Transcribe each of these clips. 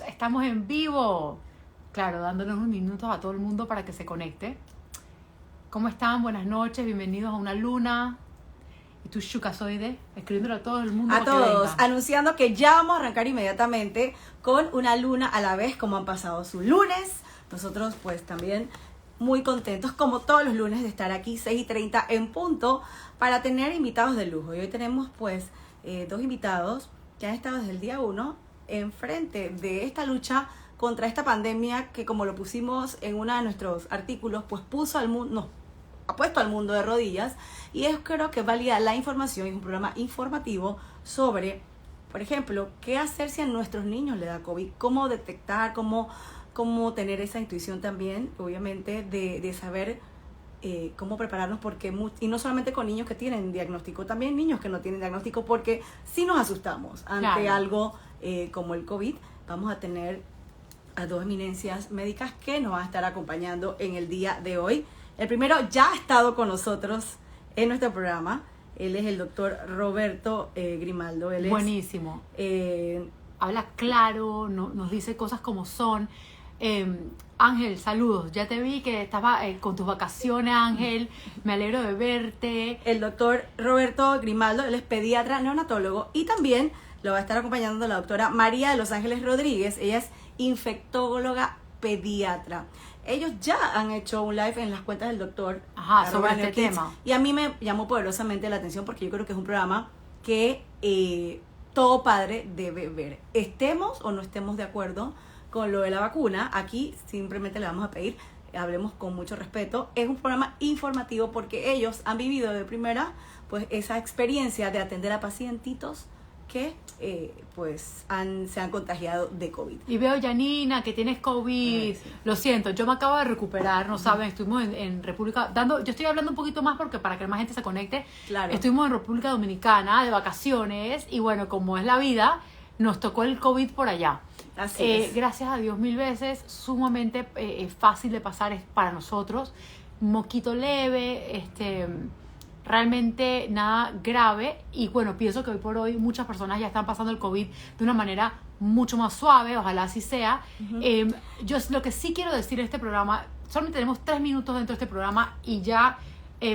Estamos en vivo. Claro, dándonos unos minutos a todo el mundo para que se conecte. ¿Cómo están? Buenas noches, bienvenidos a una luna. Y tú, Shukazoide, escribiéndole a todo el mundo. A todos, anunciando que ya vamos a arrancar inmediatamente con una luna a la vez, como han pasado su lunes. Nosotros pues también muy contentos, como todos los lunes, de estar aquí 6:30 en punto para tener invitados de lujo. Y hoy tenemos pues dos invitados que han estado desde el día 1 enfrente de esta lucha contra esta pandemia que, como lo pusimos en uno de nuestros artículos, pues puso al mundo, ha puesto al mundo de rodillas. Y es, creo que valía la información, es un programa informativo sobre, por ejemplo, qué hacer si a nuestros niños le da COVID, cómo detectar, cómo tener esa intuición también, obviamente, de saber cómo prepararnos, porque y no solamente con niños que tienen diagnóstico, también niños que no tienen diagnóstico, porque si nos asustamos ante algo como el COVID. Vamos a tener a dos eminencias médicas que nos van a estar acompañando en el día de hoy. El primero ya ha estado con nosotros en nuestro programa. Él es el doctor Roberto Grimaldo. Él es, buenísimo. Habla claro, nos dice cosas como son. Ángel, saludos. Ya te vi que estaba con tus vacaciones, Ángel. Me alegro de verte. El doctor Roberto Grimaldo, él es pediatra neonatólogo, y también lo va a estar acompañando la doctora María de Los Ángeles Rodríguez. Ella es infectóloga pediatra. Ellos ya han hecho un live en las cuentas del doctor sobre este tema. Y a mí me llamó poderosamente la atención porque yo creo que es un programa que todo padre debe ver. Estemos o no estemos de acuerdo con lo de la vacuna, aquí simplemente le vamos a pedir, hablemos con mucho respeto. Es un programa informativo porque ellos han vivido de primera pues esa experiencia de atender a pacientitos que se han contagiado de COVID. Y veo, Janina, que tienes COVID. Sí. Lo siento, yo me acabo de recuperar, no saben, estuvimos en República, yo estoy hablando un poquito más porque para que más gente se conecte. Claro. Estuvimos en República Dominicana de vacaciones y bueno, como es la vida, nos tocó el COVID por allá. Así es. Gracias a Dios 1000 veces, sumamente fácil de pasar es para nosotros, moquito leve, realmente nada grave. Y bueno, pienso que hoy por hoy muchas personas ya están pasando el COVID de una manera mucho más suave, ojalá así sea. Yo lo que sí quiero decir en este programa, solamente tenemos 3 minutos dentro de este programa y ya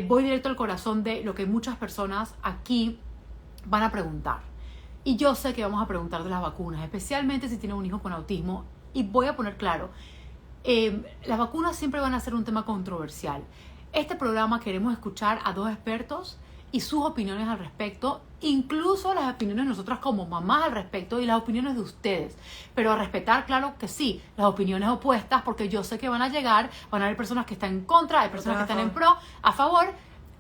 voy directo al corazón de lo que muchas personas aquí van a preguntar. Y yo sé que vamos a preguntar de las vacunas, especialmente si tienen un hijo con autismo. Y voy a poner claro, las vacunas siempre van a ser un tema controversial. Este programa queremos escuchar a dos expertos y sus opiniones al respecto, incluso las opiniones de nosotras como mamás al respecto y las opiniones de ustedes. Pero a respetar, claro que sí, las opiniones opuestas, porque yo sé que van a haber personas que están en contra, hay personas que están en pro, a favor.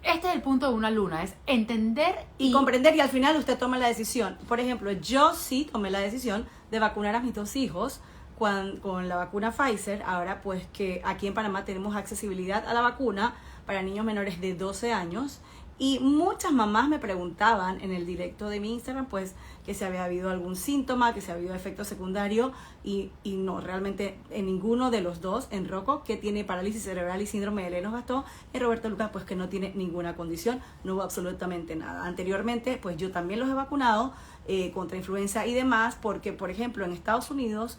Este es el punto de una luna, es entender y comprender, y al final usted toma la decisión. Por ejemplo, yo sí tomé la decisión de vacunar a mis 2 hijos con la vacuna Pfizer. Ahora pues que aquí en Panamá tenemos accesibilidad a la vacuna para niños menores de 12 años. Y muchas mamás me preguntaban en el directo de mi Instagram, pues, que si había habido algún síntoma, que si había habido efecto secundario, y no, realmente en ninguno de los dos. En Rocco, que tiene parálisis cerebral y síndrome de Lennox-Gastaut, y Roberto Lucas, pues, que no tiene ninguna condición, no hubo absolutamente nada. Anteriormente, pues, yo también los he vacunado contra influenza y demás, porque, por ejemplo, en Estados Unidos,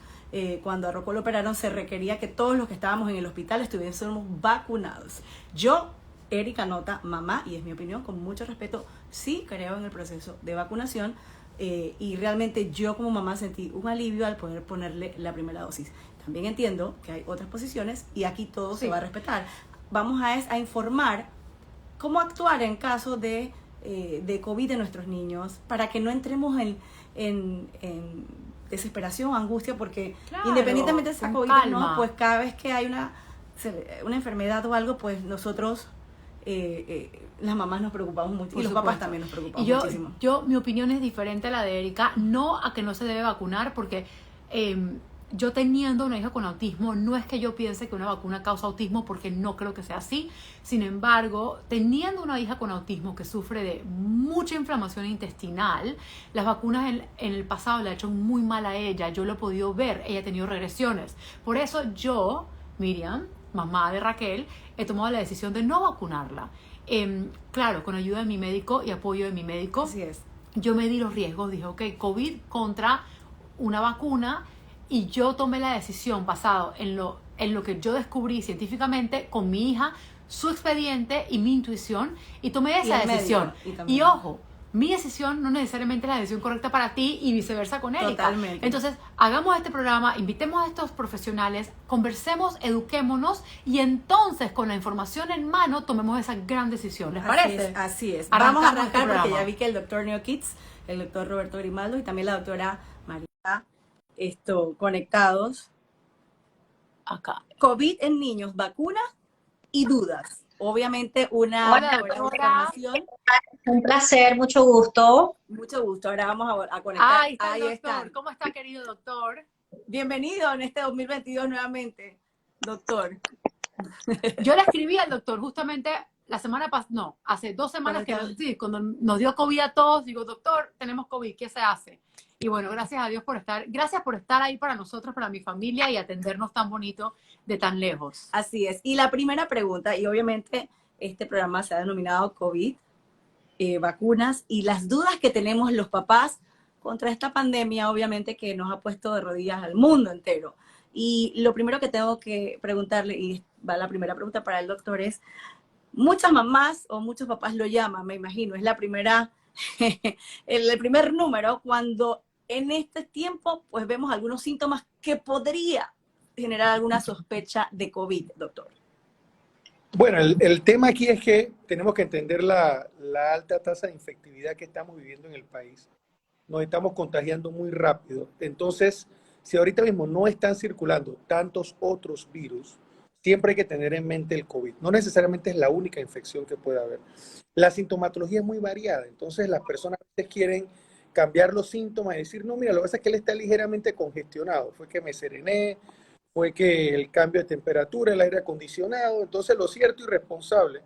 cuando a Rocco lo operaron, se requería que todos los que estábamos en el hospital estuviésemos vacunados. Yo, Erika Nota, mamá, y es mi opinión, con mucho respeto, sí creo en el proceso de vacunación, y realmente yo como mamá sentí un alivio al poder ponerle la primera dosis. También entiendo que hay otras posiciones y aquí todo se va a respetar. Vamos a informar cómo actuar en caso de COVID de nuestros niños, para que no entremos en desesperación, angustia, porque claro, independientemente de esa COVID, ¿no? Pues cada vez que hay una enfermedad o algo, pues nosotros... las mamás nos preocupamos mucho y los papás también nos preocupamos muchísimo. Mi opinión es diferente a la de Erika, no a que no se debe vacunar, porque yo teniendo una hija con autismo, no es que yo piense que una vacuna causa autismo, porque no creo que sea así. Sin embargo, teniendo una hija con autismo que sufre de mucha inflamación intestinal, las vacunas en el pasado le han hecho muy mal a ella. Yo lo he podido ver, ella ha tenido regresiones. Por eso yo, Miriam, mamá de Raquel, he tomado la decisión de no vacunarla. Claro, con ayuda de mi médico y apoyo de mi médico. Así es. Yo medí los riesgos, dije, ok, COVID contra una vacuna, y yo tomé la decisión basado en lo que yo descubrí científicamente con mi hija, su expediente y mi intuición, y tomé esa decisión. Y ojo, mi decisión no necesariamente es la decisión correcta para ti y viceversa con Erika. Totalmente. Entonces, hagamos este programa, invitemos a estos profesionales, conversemos, eduquémonos y entonces con la información en mano tomemos esa gran decisión. ¿Les parece? Así es. Arrancamos Vamos a arrancar este porque programa. ya vi que el doctor Neo Kids, el doctor Roberto Grimaldo y también la doctora María, conectados. Acá. COVID en niños, vacunas y dudas. Obviamente una Hola, buena doctora. información. Un placer, mucho gusto. Mucho gusto. Ahora vamos a conectar. Ahí está el doctor. están. ¿Cómo está, querido doctor? Bienvenido en este 2022 nuevamente, doctor. Yo le escribí al doctor justamente la semana pasada, no, hace 2 semanas cuando nos dio COVID a todos, digo, doctor, tenemos COVID, ¿qué se hace? Y bueno, gracias a Dios gracias por estar ahí para nosotros, para mi familia y atendernos tan bonito de tan lejos. Así es. Y la primera pregunta, y obviamente este programa se ha denominado COVID, vacunas, y las dudas que tenemos los papás contra esta pandemia, obviamente que nos ha puesto de rodillas al mundo entero. Y lo primero que tengo que preguntarle, y va la primera pregunta para el doctor, es, muchas mamás o muchos papás lo llaman, me imagino, es la primera, el primer número cuando en este tiempo pues vemos algunos síntomas que podría generar alguna sospecha de COVID, doctor. Bueno, el tema aquí es que tenemos que entender la alta tasa de infectividad que estamos viviendo en el país. Nos estamos contagiando muy rápido. Entonces, si ahorita mismo no están circulando tantos otros virus, siempre hay que tener en mente el COVID. No necesariamente es la única infección que puede haber. La sintomatología es muy variada. Entonces, las personas a veces quieren cambiar los síntomas y decir, no, mira, lo que pasa es que él está ligeramente congestionado. Fue que me serené, fue que el cambio de temperatura, el aire acondicionado. Entonces, lo cierto y responsable,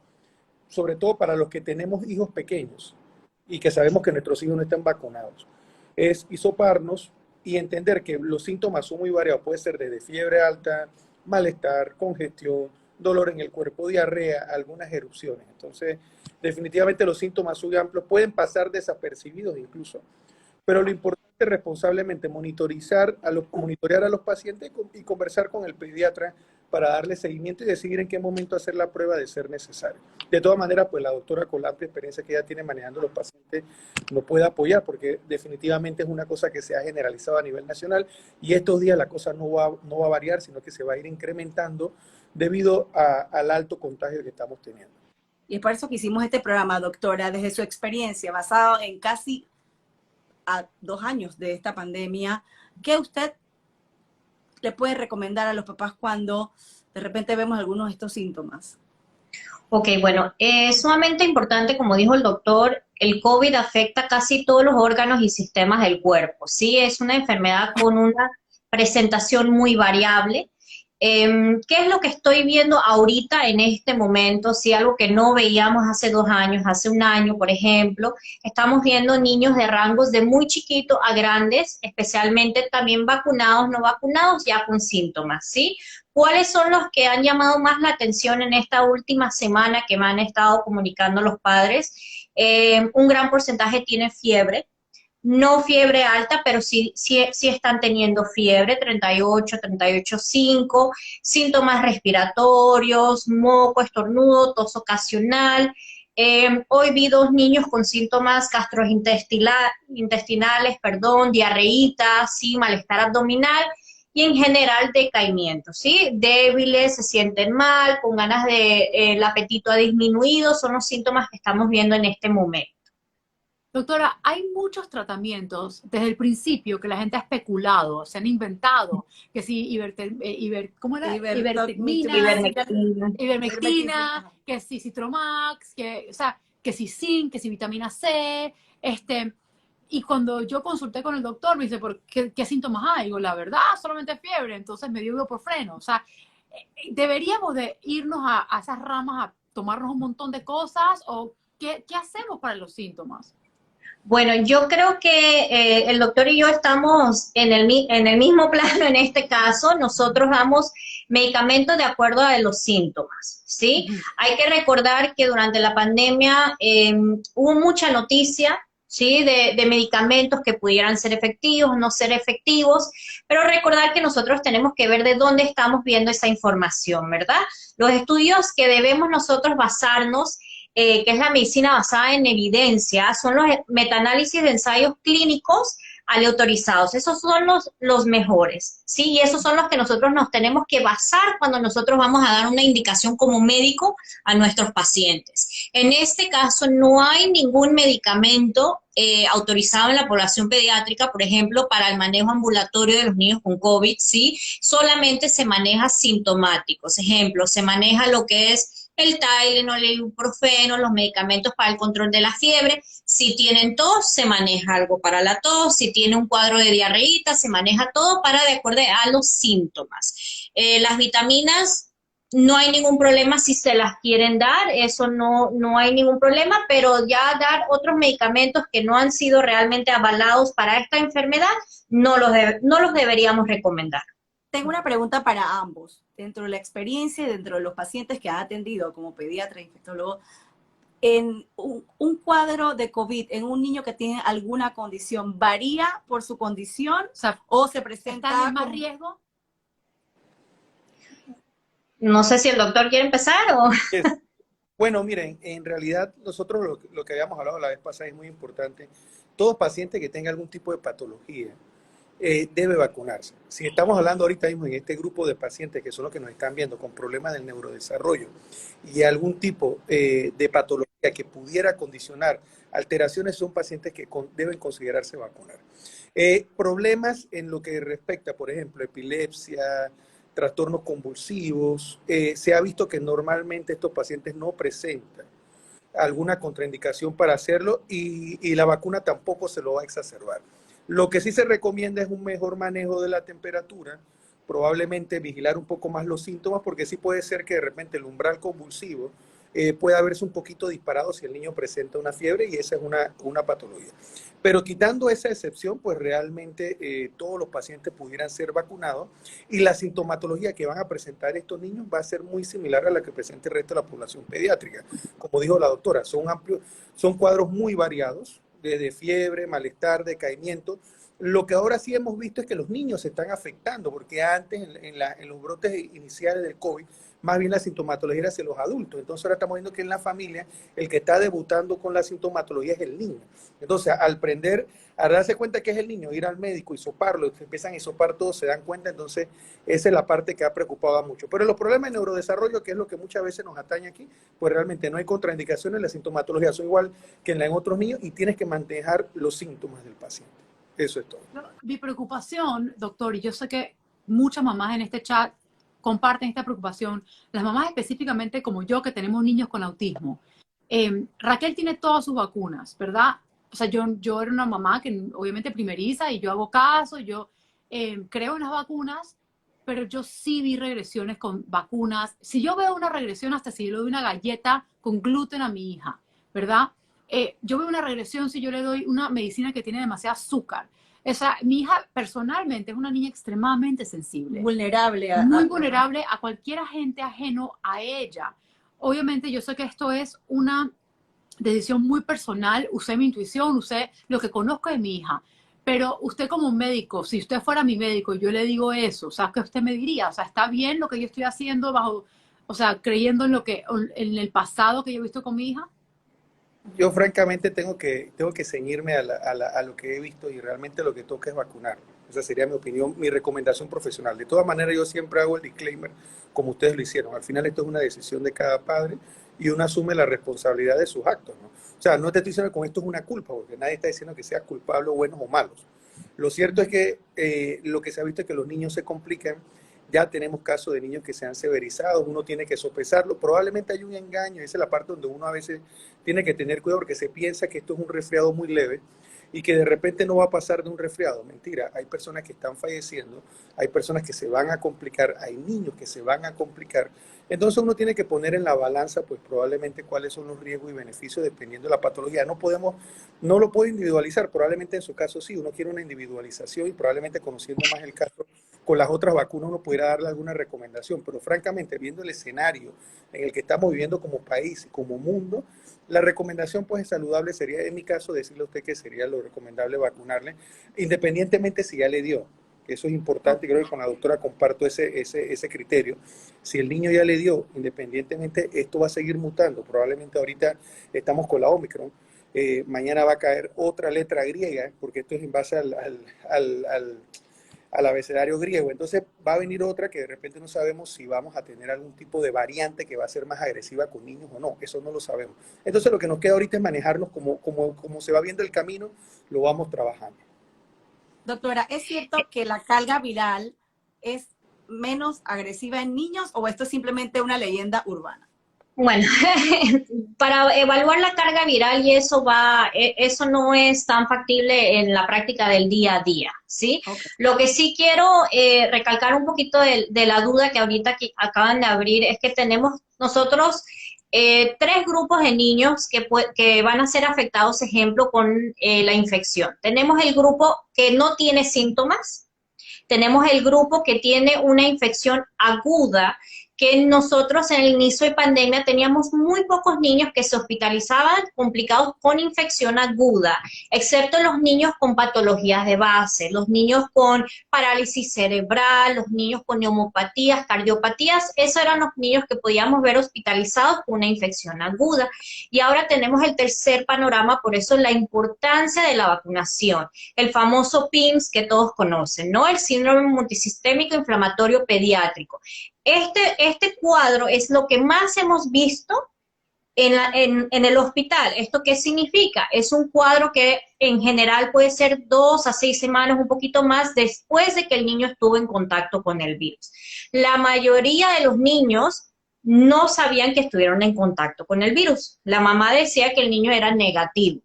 sobre todo para los que tenemos hijos pequeños y que sabemos que nuestros hijos no están vacunados, es hisoparnos y entender que los síntomas son muy variados. Puede ser desde fiebre alta, malestar, congestión, dolor en el cuerpo, diarrea, algunas erupciones. Entonces, definitivamente los síntomas son amplios, pueden pasar desapercibidos incluso, pero lo importante es responsablemente monitorear a los pacientes y conversar con el pediatra para darle seguimiento y decidir en qué momento hacer la prueba de ser necesario. De todas maneras, pues la doctora, con la amplia experiencia que ella tiene manejando los pacientes, nos puede apoyar porque definitivamente es una cosa que se ha generalizado a nivel nacional y estos días la cosa no va a variar, sino que se va a ir incrementando debido al alto contagio que estamos teniendo. Y es por eso que hicimos este programa, doctora, desde su experiencia, basado en casi a 2 años de esta pandemia. ¿Qué usted le puede recomendar a los papás cuando de repente vemos algunos de estos síntomas? Ok, bueno, es sumamente importante, como dijo el doctor, el COVID afecta casi todos los órganos y sistemas del cuerpo, ¿sí? Es una enfermedad con una presentación muy variable. ¿Qué es lo que estoy viendo ahorita en este momento? Sí, algo que no veíamos hace 2 años, hace 1 año, por ejemplo, estamos viendo niños de rangos de muy chiquito a grandes, especialmente también vacunados, no vacunados, ya con síntomas, ¿sí? ¿Cuáles son los que han llamado más la atención en esta última semana que me han estado comunicando los padres? Un gran porcentaje tiene fiebre. No fiebre alta, pero sí están teniendo fiebre, 38, 38,5, síntomas respiratorios, moco, estornudo, tos ocasional. Hoy vi 2 niños con síntomas gastrointestinales, diarreíta, sí, malestar abdominal y en general decaimiento, ¿sí? Débiles, se sienten mal, con ganas el apetito ha disminuido, son los síntomas que estamos viendo en este momento. Doctora, hay muchos tratamientos desde el principio que la gente ha especulado, se han inventado, que si ¿cómo era? Ivermectina, que si Citromax, que si zinc, que si vitamina C, y cuando yo consulté con el doctor me dice, ¿qué síntomas hay? Digo, la verdad, solamente fiebre, entonces me dio ibuprofeno. O sea, deberíamos de irnos a esas ramas a tomarnos un montón de cosas, o ¿qué hacemos para los síntomas? Bueno, yo creo que el doctor y yo estamos en el mismo plano en este caso. Nosotros damos medicamentos de acuerdo a los síntomas, ¿sí? Hay que recordar que durante la pandemia hubo mucha noticia ¿sí? De medicamentos que pudieran ser efectivos, no ser efectivos, pero recordar que nosotros tenemos que ver de dónde estamos viendo esa información, ¿verdad? Los estudios que debemos nosotros basarnos, que es la medicina basada en evidencia, son los metaanálisis de ensayos clínicos aleatorizados. Esos son los mejores, ¿sí? Y esos son los que nosotros nos tenemos que basar cuando nosotros vamos a dar una indicación como médico a nuestros pacientes. En este caso, no hay ningún medicamento autorizado en la población pediátrica, por ejemplo, para el manejo ambulatorio de los niños con COVID, ¿sí? Solamente se maneja sintomáticos. Ejemplo, se maneja lo que es el Tylenol, el ibuprofeno, los medicamentos para el control de la fiebre. Si tienen tos, se maneja algo para la tos. Si tiene un cuadro de diarreíta, se maneja todo de acuerdo a los síntomas. Las vitaminas, no hay ningún problema si se las quieren dar, eso no hay ningún problema, pero ya dar otros medicamentos que no han sido realmente avalados para esta enfermedad, no los deberíamos recomendar. Tengo una pregunta para ambos. Dentro de la experiencia y dentro de los pacientes que ha atendido como pediatra e infectólogo, en un cuadro de COVID en un niño que tiene alguna condición, ¿varía por su condición o se presenta ¿está en más riesgo? No sé si el doctor quiere empezar o... Bueno, miren, en realidad nosotros lo que habíamos hablado la vez pasada es muy importante. Todo paciente que tenga algún tipo de patología debe vacunarse. Si estamos hablando ahorita mismo en este grupo de pacientes que son los que nos están viendo con problemas del neurodesarrollo y algún tipo de patología que pudiera condicionar alteraciones, son pacientes que deben considerarse vacunar. Problemas en lo que respecta, por ejemplo, epilepsia, trastornos convulsivos, se ha visto que normalmente estos pacientes no presentan alguna contraindicación para hacerlo y la vacuna tampoco se lo va a exacerbar. Lo que sí se recomienda es un mejor manejo de la temperatura, probablemente vigilar un poco más los síntomas, porque sí puede ser que de repente el umbral convulsivo pueda verse un poquito disparado si el niño presenta una fiebre, y esa es una patología. Pero quitando esa excepción, pues realmente todos los pacientes pudieran ser vacunados, y la sintomatología que van a presentar estos niños va a ser muy similar a la que presenta el resto de la población pediátrica. Como dijo la doctora, son cuadros muy variados, de fiebre, malestar, decaimiento. Lo que ahora sí hemos visto es que los niños se están afectando, porque antes en los brotes iniciales del COVID, más bien la sintomatología era hacia los adultos. Entonces ahora estamos viendo que en la familia el que está debutando con la sintomatología es el niño. Entonces al darse cuenta que es el niño, ir al médico y soparlo, se empiezan a hisopar todos, se dan cuenta. Entonces esa es la parte que ha preocupado a mucho. Pero los problemas de neurodesarrollo, que es lo que muchas veces nos atañe aquí, pues realmente no hay contraindicaciones, la sintomatología son igual que en otros niños, y tienes que manejar los síntomas del paciente. Eso es todo. Mi preocupación, doctor, y yo sé que muchas mamás en este chat comparten esta preocupación, las mamás específicamente como yo, que tenemos niños con autismo. Raquel tiene todas sus vacunas, ¿verdad? O sea, yo era una mamá que obviamente primeriza, y yo hago caso, yo creo en las vacunas, pero yo sí vi regresiones con vacunas. Si yo veo una regresión, hasta si yo le doy una galleta con gluten a mi hija, ¿verdad? Yo veo una regresión si yo le doy una medicina que tiene demasiado azúcar. O sea, mi hija personalmente es una niña extremadamente sensible. Vulnerable. Muy vulnerable a cualquier agente ajeno a ella. Obviamente yo sé que esto es una decisión muy personal, usé mi intuición, usé lo que conozco de mi hija. Pero usted como médico, si usted fuera mi médico y yo le digo eso, o sea, ¿qué usted me diría? O sea, ¿está bien lo que yo estoy haciendo creyendo en el pasado que yo he visto con mi hija? Yo francamente tengo que ceñirme a lo que he visto, y realmente lo que toca es vacunar. Esa sería mi opinión, mi recomendación profesional. De todas maneras, yo siempre hago el disclaimer, como ustedes lo hicieron. Al final esto es una decisión de cada padre, y uno asume la responsabilidad de sus actos, ¿no? O sea, no te estoy diciendo que con esto es una culpa, porque nadie está diciendo que seas culpable, buenos o malos. Lo cierto es que lo que se ha visto es que los niños se complican. Ya tenemos casos de niños que se han severizado, uno tiene que sopesarlo. Probablemente hay un engaño, esa es la parte donde uno a veces tiene que tener cuidado, porque se piensa que esto es un resfriado muy leve y que de repente no va a pasar de un resfriado. Mentira, hay personas que están falleciendo, hay personas que se van a complicar, hay niños que se van a complicar. Entonces uno tiene que poner en la balanza, pues probablemente cuáles son los riesgos y beneficios dependiendo de la patología. No lo puedo individualizar, probablemente en su caso sí, uno quiere una individualización, y probablemente conociendo más el caso con las otras vacunas uno pudiera darle alguna recomendación, pero francamente, viendo el escenario en el que estamos viviendo como país y como mundo, la recomendación pues saludable sería, en mi caso, decirle a usted que sería lo recomendable vacunarle, independientemente si ya le dio. Eso es importante, creo que con la doctora comparto ese criterio. Si el niño ya le dio, independientemente, esto va a seguir mutando. Probablemente ahorita estamos con la Omicron, mañana va a caer otra letra griega, porque esto es en base al abecedario griego. Entonces va a venir otra que de repente no sabemos si vamos a tener algún tipo de variante que va a ser más agresiva con niños o no. Eso no lo sabemos. Entonces lo que nos queda ahorita es manejarnos como se va viendo el camino, lo vamos trabajando. Doctora, ¿es cierto que la carga viral es menos agresiva en niños o esto es simplemente una leyenda urbana? Bueno, para evaluar la carga viral y eso no es tan factible en la práctica del día a día, ¿sí? Okay. Lo que sí quiero recalcar un poquito de la duda que ahorita acaban de abrir es que tenemos nosotros 3 grupos de niños que van a ser afectados, ejemplo, con la infección. Tenemos el grupo que no tiene síntomas, tenemos el grupo que tiene una infección aguda, que nosotros en el inicio de pandemia teníamos muy pocos niños que se hospitalizaban complicados con infección aguda, excepto los niños con patologías de base, los niños con parálisis cerebral, los niños con neumopatías, cardiopatías, esos eran los niños que podíamos ver hospitalizados con una infección aguda. Y ahora tenemos el tercer panorama, por eso la importancia de la vacunación, el famoso PIMS que todos conocen, ¿no? El síndrome multisistémico inflamatorio pediátrico. Este cuadro es lo que más hemos visto en el hospital. ¿Esto qué significa? Es un cuadro que en general puede ser 2 a 6 semanas, un poquito más, después de que el niño estuvo en contacto con el virus. La mayoría de los niños no sabían que estuvieron en contacto con el virus. La mamá decía que el niño era negativo,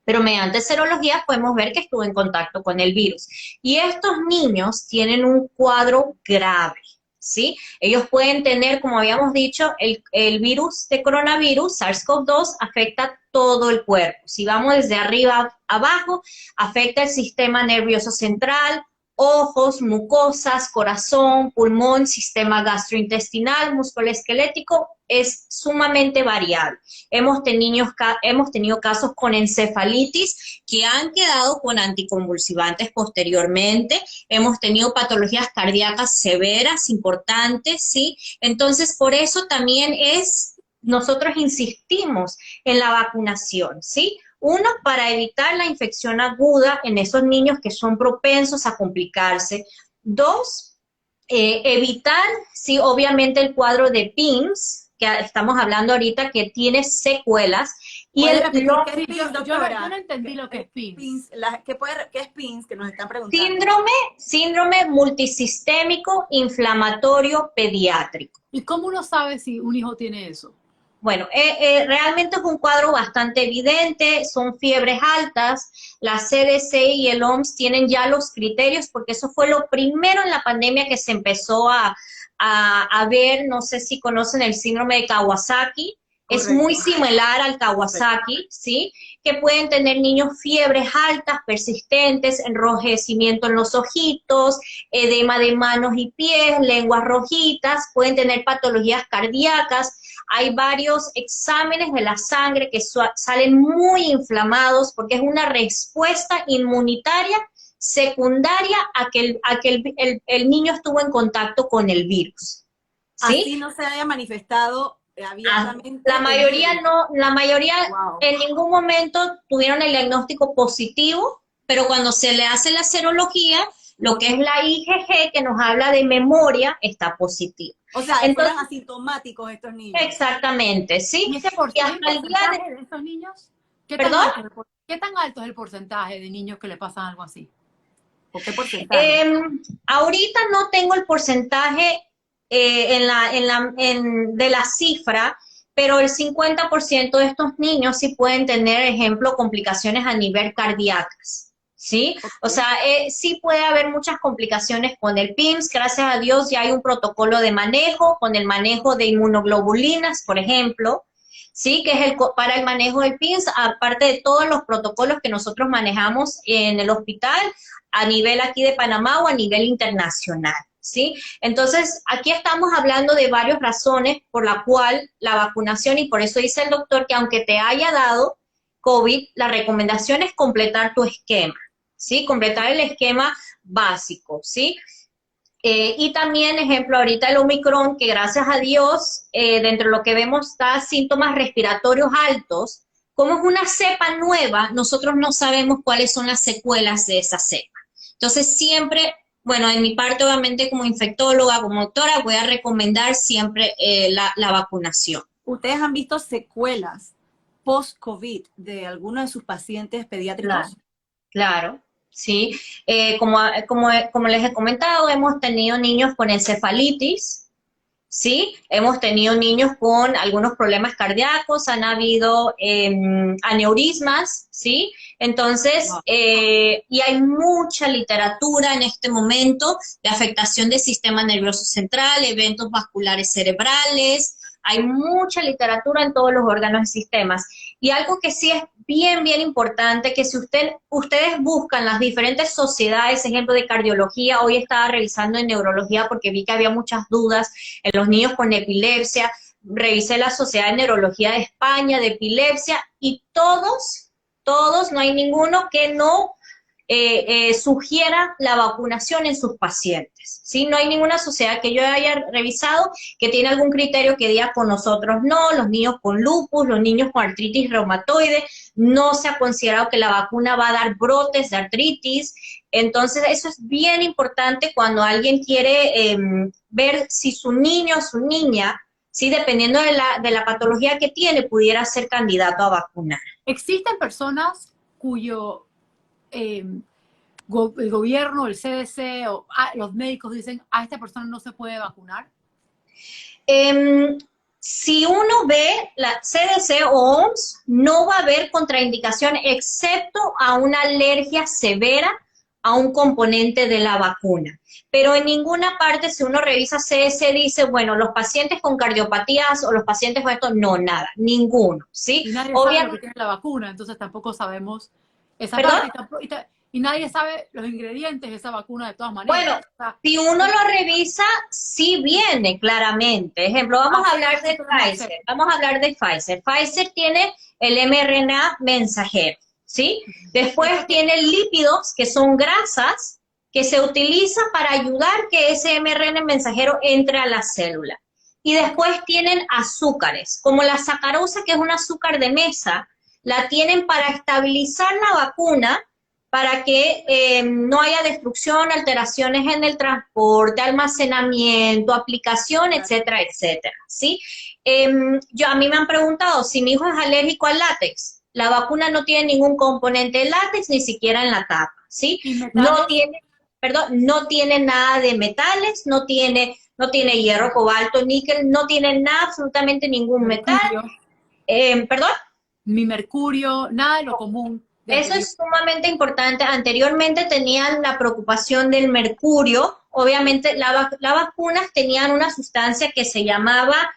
pero mediante serologías podemos ver que estuvo en contacto con el virus. Y estos niños tienen un cuadro grave, ¿sí? Ellos pueden tener, como habíamos dicho, el virus de coronavirus, SARS-CoV-2, afecta todo el cuerpo. Si vamos desde arriba a abajo, afecta el sistema nervioso central, ojos, mucosas, corazón, pulmón, sistema gastrointestinal, músculo esquelético, es sumamente variable. Hemos tenido casos con encefalitis que han quedado con anticonvulsivantes posteriormente, hemos tenido patologías cardíacas severas, importantes, ¿sí? Entonces, por eso también nosotros insistimos en la vacunación, ¿sí? 1, para evitar la infección aguda en esos niños que son propensos a complicarse. 2, evitar, sí, obviamente el cuadro de PIMS, que estamos hablando ahorita, que tiene secuelas. Y ¿qué es PIMS, doctora? Yo no entendí lo que es PIMS. ¿Qué es PIMS? Que nos están preguntando. Síndrome multisistémico inflamatorio pediátrico. ¿Y cómo uno sabe si un hijo tiene eso? Bueno, realmente es un cuadro bastante evidente, son fiebres altas, la CDC y el OMS tienen ya los criterios, porque eso fue lo primero en la pandemia que se empezó a ver, no sé si conocen el síndrome de Kawasaki, correcto. Es muy similar al Kawasaki, correcto. ¿Sí? Que pueden tener niños fiebres altas, persistentes, enrojecimiento en los ojitos, edema de manos y pies, lenguas rojitas, pueden tener patologías cardíacas. Hay varios exámenes de la sangre que salen muy inflamados porque es una respuesta inmunitaria secundaria a que el niño estuvo en contacto con el virus. ¿Sí? Así no se haya manifestado abiertamente. La mayoría no, wow. En ningún momento tuvieron el diagnóstico positivo, pero cuando se le hace la serología, lo que es la IgG, que nos habla de memoria, está positivo. O sea, fueron asintomáticos estos niños. Exactamente, ¿sí? ¿Y ese porcentaje de estos niños? ¿Qué tan alto es el porcentaje de niños que le pasan algo así? ¿O qué porcentaje? Ahorita no tengo el porcentaje de la cifra, pero el 50% de estos niños sí pueden tener, ejemplo, complicaciones a nivel cardíacas. ¿Sí? Okay. O sea, sí puede haber muchas complicaciones con el PIMS, gracias a Dios ya hay un protocolo de manejo, con el manejo de inmunoglobulinas, por ejemplo, ¿sí? Que es para el manejo del PINS, aparte de todos los protocolos que nosotros manejamos en el hospital, a nivel aquí de Panamá o a nivel internacional, ¿sí? Entonces, aquí estamos hablando de varias razones por la cual la vacunación, y por eso dice el doctor que aunque te haya dado COVID, la recomendación es completar tu esquema, ¿sí? Completar el esquema básico, ¿sí? Y también, ejemplo, ahorita el Omicron, que gracias a Dios, dentro de lo que vemos, da síntomas respiratorios altos. Como es una cepa nueva, nosotros no sabemos cuáles son las secuelas de esa cepa. Entonces, siempre, bueno, en mi parte, obviamente, como infectóloga, como doctora, voy a recomendar siempre la vacunación. ¿Ustedes han visto secuelas post-COVID de alguno de sus pacientes pediátricos? Claro. Sí, como les he comentado, hemos tenido niños con encefalitis, ¿sí? Hemos tenido niños con algunos problemas cardíacos, han habido aneurismas, ¿sí? Entonces, y hay mucha literatura en este momento de afectación del sistema nervioso central, eventos vasculares cerebrales, hay mucha literatura en todos los órganos y sistemas. Y algo que sí es bien, bien importante, que si ustedes buscan las diferentes sociedades, ejemplo de cardiología, hoy estaba revisando en neurología porque vi que había muchas dudas en los niños con epilepsia, revisé la Sociedad de Neurología de España, de epilepsia, y todos, no hay ninguno que no sugiera la vacunación en sus pacientes, ¿sí? No hay ninguna sociedad que yo haya revisado que tiene algún criterio que diga con nosotros no, los niños con lupus, los niños con artritis reumatoide, no se ha considerado que la vacuna va a dar brotes de artritis. Entonces eso es bien importante cuando alguien quiere ver si su niño o su niña, ¿sí? Dependiendo de la patología que tiene, pudiera ser candidato a vacunar. ¿Existen personas cuyo el gobierno, el CDC o los médicos dicen a esta persona no se puede vacunar? Si uno ve la CDC o OMS, no va a haber contraindicación excepto a una alergia severa a un componente de la vacuna. Pero en ninguna parte, si uno revisa CDC, dice, bueno, los pacientes con cardiopatías o los pacientes con esto, no, nada, ninguno, ¿sí? Y nadie sabe lo que tiene la vacuna, entonces tampoco sabemos esa parte. Y nadie sabe los ingredientes de esa vacuna de todas maneras. Bueno, si uno lo revisa, sí viene claramente. Ejemplo, vamos a hablar de Pfizer. Vamos a hablar de Pfizer. Pfizer tiene el mRNA mensajero, ¿sí? Después tiene lípidos, que son grasas, que se utiliza para ayudar que ese mRNA mensajero entre a la célula. Y después tienen azúcares, como la sacarosa, que es un azúcar de mesa, la tienen para estabilizar la vacuna, para que no haya destrucción, alteraciones en el transporte, almacenamiento, aplicación, etcétera, etcétera, ¿sí? A mí me han preguntado si mi hijo es alérgico al látex. La vacuna no tiene ningún componente de látex, ni siquiera en la tapa, ¿sí? No tiene nada de metales, no tiene hierro, cobalto, níquel, no tiene nada, absolutamente ningún metal. Ni mercurio, nada de lo común. Eso es sumamente importante. Anteriormente tenían la preocupación del mercurio. Obviamente las vacunas tenían una sustancia que se llama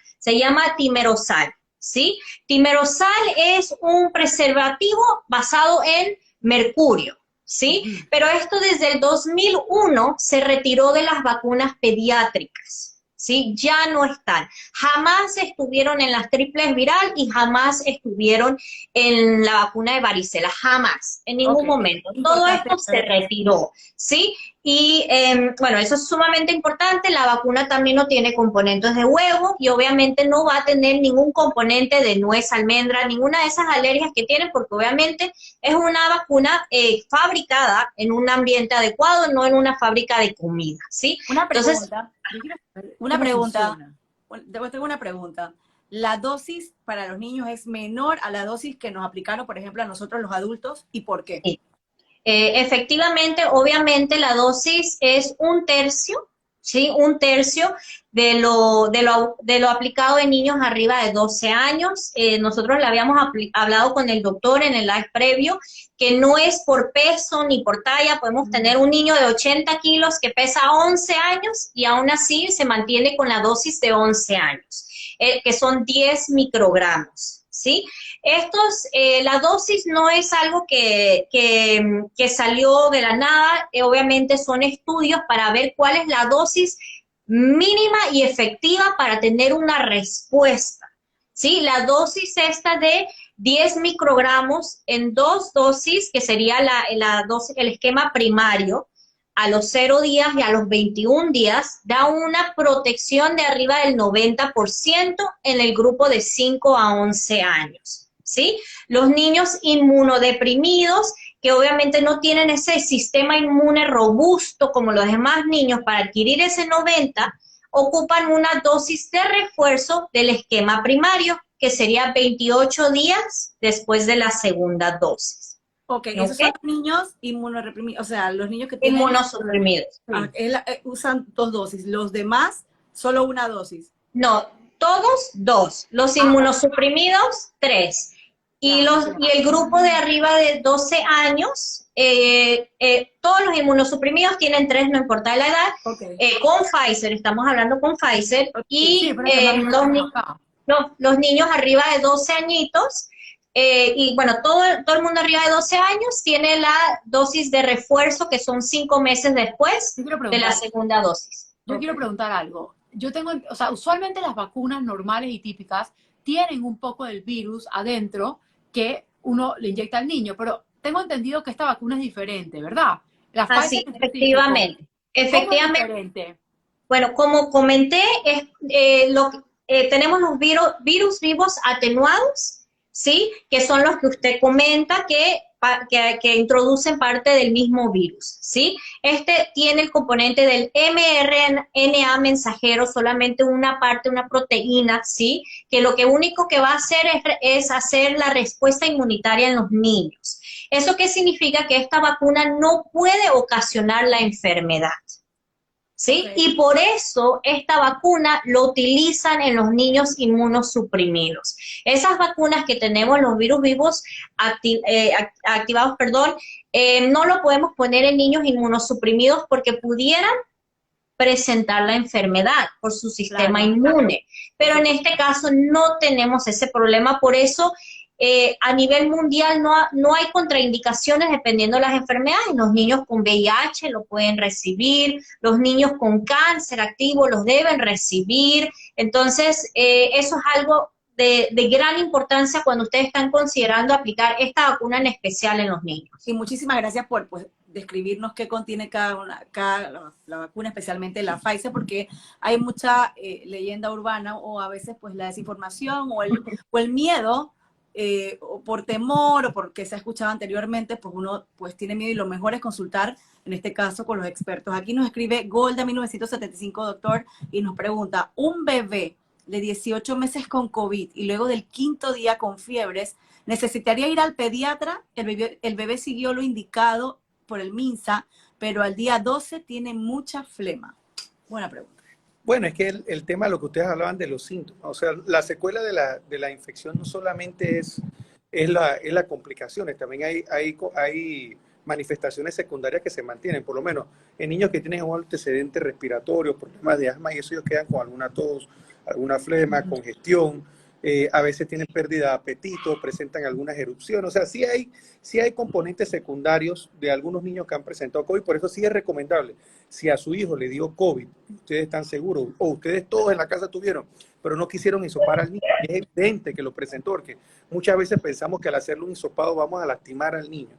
timerosal, ¿sí? Timerosal es un preservativo basado en mercurio, ¿sí? Pero esto desde el 2001 se retiró de las vacunas pediátricas. ¿Sí? Ya no están. Jamás estuvieron en las triples viral y jamás estuvieron en la vacuna de varicela. Jamás, en ningún momento. Todo esto se retiró, ¿sí? Y bueno, eso es sumamente importante. La vacuna también no tiene componentes de huevo y obviamente no va a tener ningún componente de nuez, almendra, ninguna de esas alergias que tienen, porque obviamente es una vacuna fabricada en un ambiente adecuado, no en una fábrica de comida, ¿sí? Tengo una pregunta. ¿La dosis para los niños es menor a la dosis que nos aplicaron, por ejemplo, a nosotros los adultos? ¿Y por qué? Sí. Efectivamente, obviamente la dosis es 1/3, ¿sí? 1/3 de lo aplicado en niños arriba de 12 años. Nosotros le habíamos hablado con el doctor en el live previo, que no es por peso ni por talla. Podemos tener un niño de 80 kilos que pesa 11 años y aún así se mantiene con la dosis de 11 años, que son 10 microgramos. ¿sí? La dosis no es algo que salió de la nada, obviamente son estudios para ver cuál es la dosis mínima y efectiva para tener una respuesta, ¿sí? La dosis esta de 10 microgramos en 2 dosis, que sería el esquema primario, a los 0 días y a los 21 días, da una protección de arriba del 90% en el grupo de 5 a 11 años, ¿sí? Los niños inmunodeprimidos, que obviamente no tienen ese sistema inmune robusto como los demás niños para adquirir ese 90, ocupan una dosis de refuerzo del esquema primario, que sería 28 días después de la segunda dosis. Ok, esos son los niños inmunoreprimidos, o sea, los niños que tienen... Inmunosuprimidos. Usan 2 dosis, los demás solo una dosis. No, todos 2, los inmunosuprimidos 3. Y el grupo de arriba de 12 años, todos los inmunosuprimidos tienen 3, no importa la edad, Okay. Con Pfizer, estamos hablando con Pfizer, Okay. y Sí, pero los niños arriba de 12 añitos, y bueno, todo el mundo arriba de 12 años tiene la dosis de refuerzo, que son 5 meses después de la segunda dosis. Yo quiero preguntar algo. Yo tengo, o sea, usualmente las vacunas normales y típicas tienen un poco del virus adentro que uno le inyecta al niño, pero tengo entendido que esta vacuna es diferente, ¿verdad? La Así, Pfizer efectivamente. ¿Cómo es diferente? Bueno, como comenté, tenemos los virus vivos atenuados, ¿sí? Que son los que usted comenta que introducen parte del mismo virus, ¿sí? Este tiene el componente del mRNA mensajero, solamente una parte, una proteína, ¿sí? Que lo único que va a hacer es hacer la respuesta inmunitaria en los niños. ¿Eso qué significa? Que esta vacuna no puede ocasionar la enfermedad, ¿sí? Okay. Y por eso esta vacuna lo utilizan en los niños inmunosuprimidos. Esas vacunas que tenemos, los virus vivos activados, no lo podemos poner en niños inmunosuprimidos porque pudieran presentar la enfermedad por su sistema inmune. Pero en este caso no tenemos ese problema, por eso a nivel mundial no hay contraindicaciones dependiendo de las enfermedades. Los niños con VIH lo pueden recibir, los niños con cáncer activo los deben recibir. Entonces, eso es algo de gran importancia cuando ustedes están considerando aplicar esta vacuna en especial en los niños. Y muchísimas gracias por describirnos qué contiene la vacuna, especialmente la Pfizer, porque hay mucha leyenda urbana o a veces pues la desinformación o el miedo, o por temor o porque se ha escuchado anteriormente, pues uno pues tiene miedo, y lo mejor es consultar, en este caso, con los expertos. Aquí nos escribe Golda 1975, doctor, y nos pregunta, un bebé de 18 meses con COVID y luego del 5º día con fiebres, ¿necesitaría ir al pediatra? El bebé siguió lo indicado por el MINSA, pero al día 12 tiene mucha flema. Buena pregunta. Bueno, es que el tema, lo que ustedes hablaban de los síntomas, o sea, la secuela de la infección no solamente es las complicaciones, también hay manifestaciones secundarias que se mantienen, por lo menos en niños que tienen un antecedente respiratorio, problemas de asma, y eso ellos quedan con alguna tos, alguna flema, congestión, a veces tienen pérdida de apetito, presentan algunas erupciones, o sea, sí hay componentes secundarios de algunos niños que han presentado COVID, por eso sí es recomendable, si a su hijo le dio COVID, ustedes están seguros, o ustedes todos en la casa tuvieron, pero no quisieron hisopar al niño, es evidente que lo presentó, porque muchas veces pensamos que al hacerle un hisopado vamos a lastimar al niño,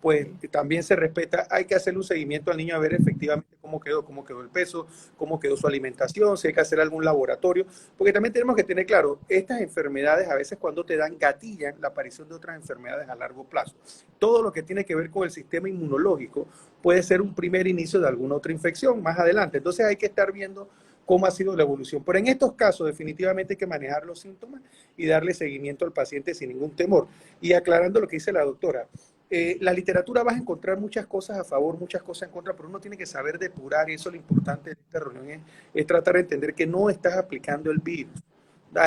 pues también se respeta, hay que hacerle un seguimiento al niño a ver efectivamente cómo quedó el peso, cómo quedó su alimentación, si hay que hacer algún laboratorio, porque también tenemos que tener claro, estas enfermedades a veces cuando te dan gatillan la aparición de otras enfermedades a largo plazo. Todo lo que tiene que ver con el sistema inmunológico puede ser un primer inicio de alguna otra infección más adelante, entonces hay que estar viendo cómo ha sido la evolución. Pero en estos casos definitivamente hay que manejar los síntomas y darle seguimiento al paciente sin ningún temor. Y aclarando lo que dice la doctora, la literatura vas a encontrar muchas cosas a favor, muchas cosas en contra, pero uno tiene que saber depurar, y eso es lo importante de esta reunión, es tratar de entender que no estás aplicando el virus.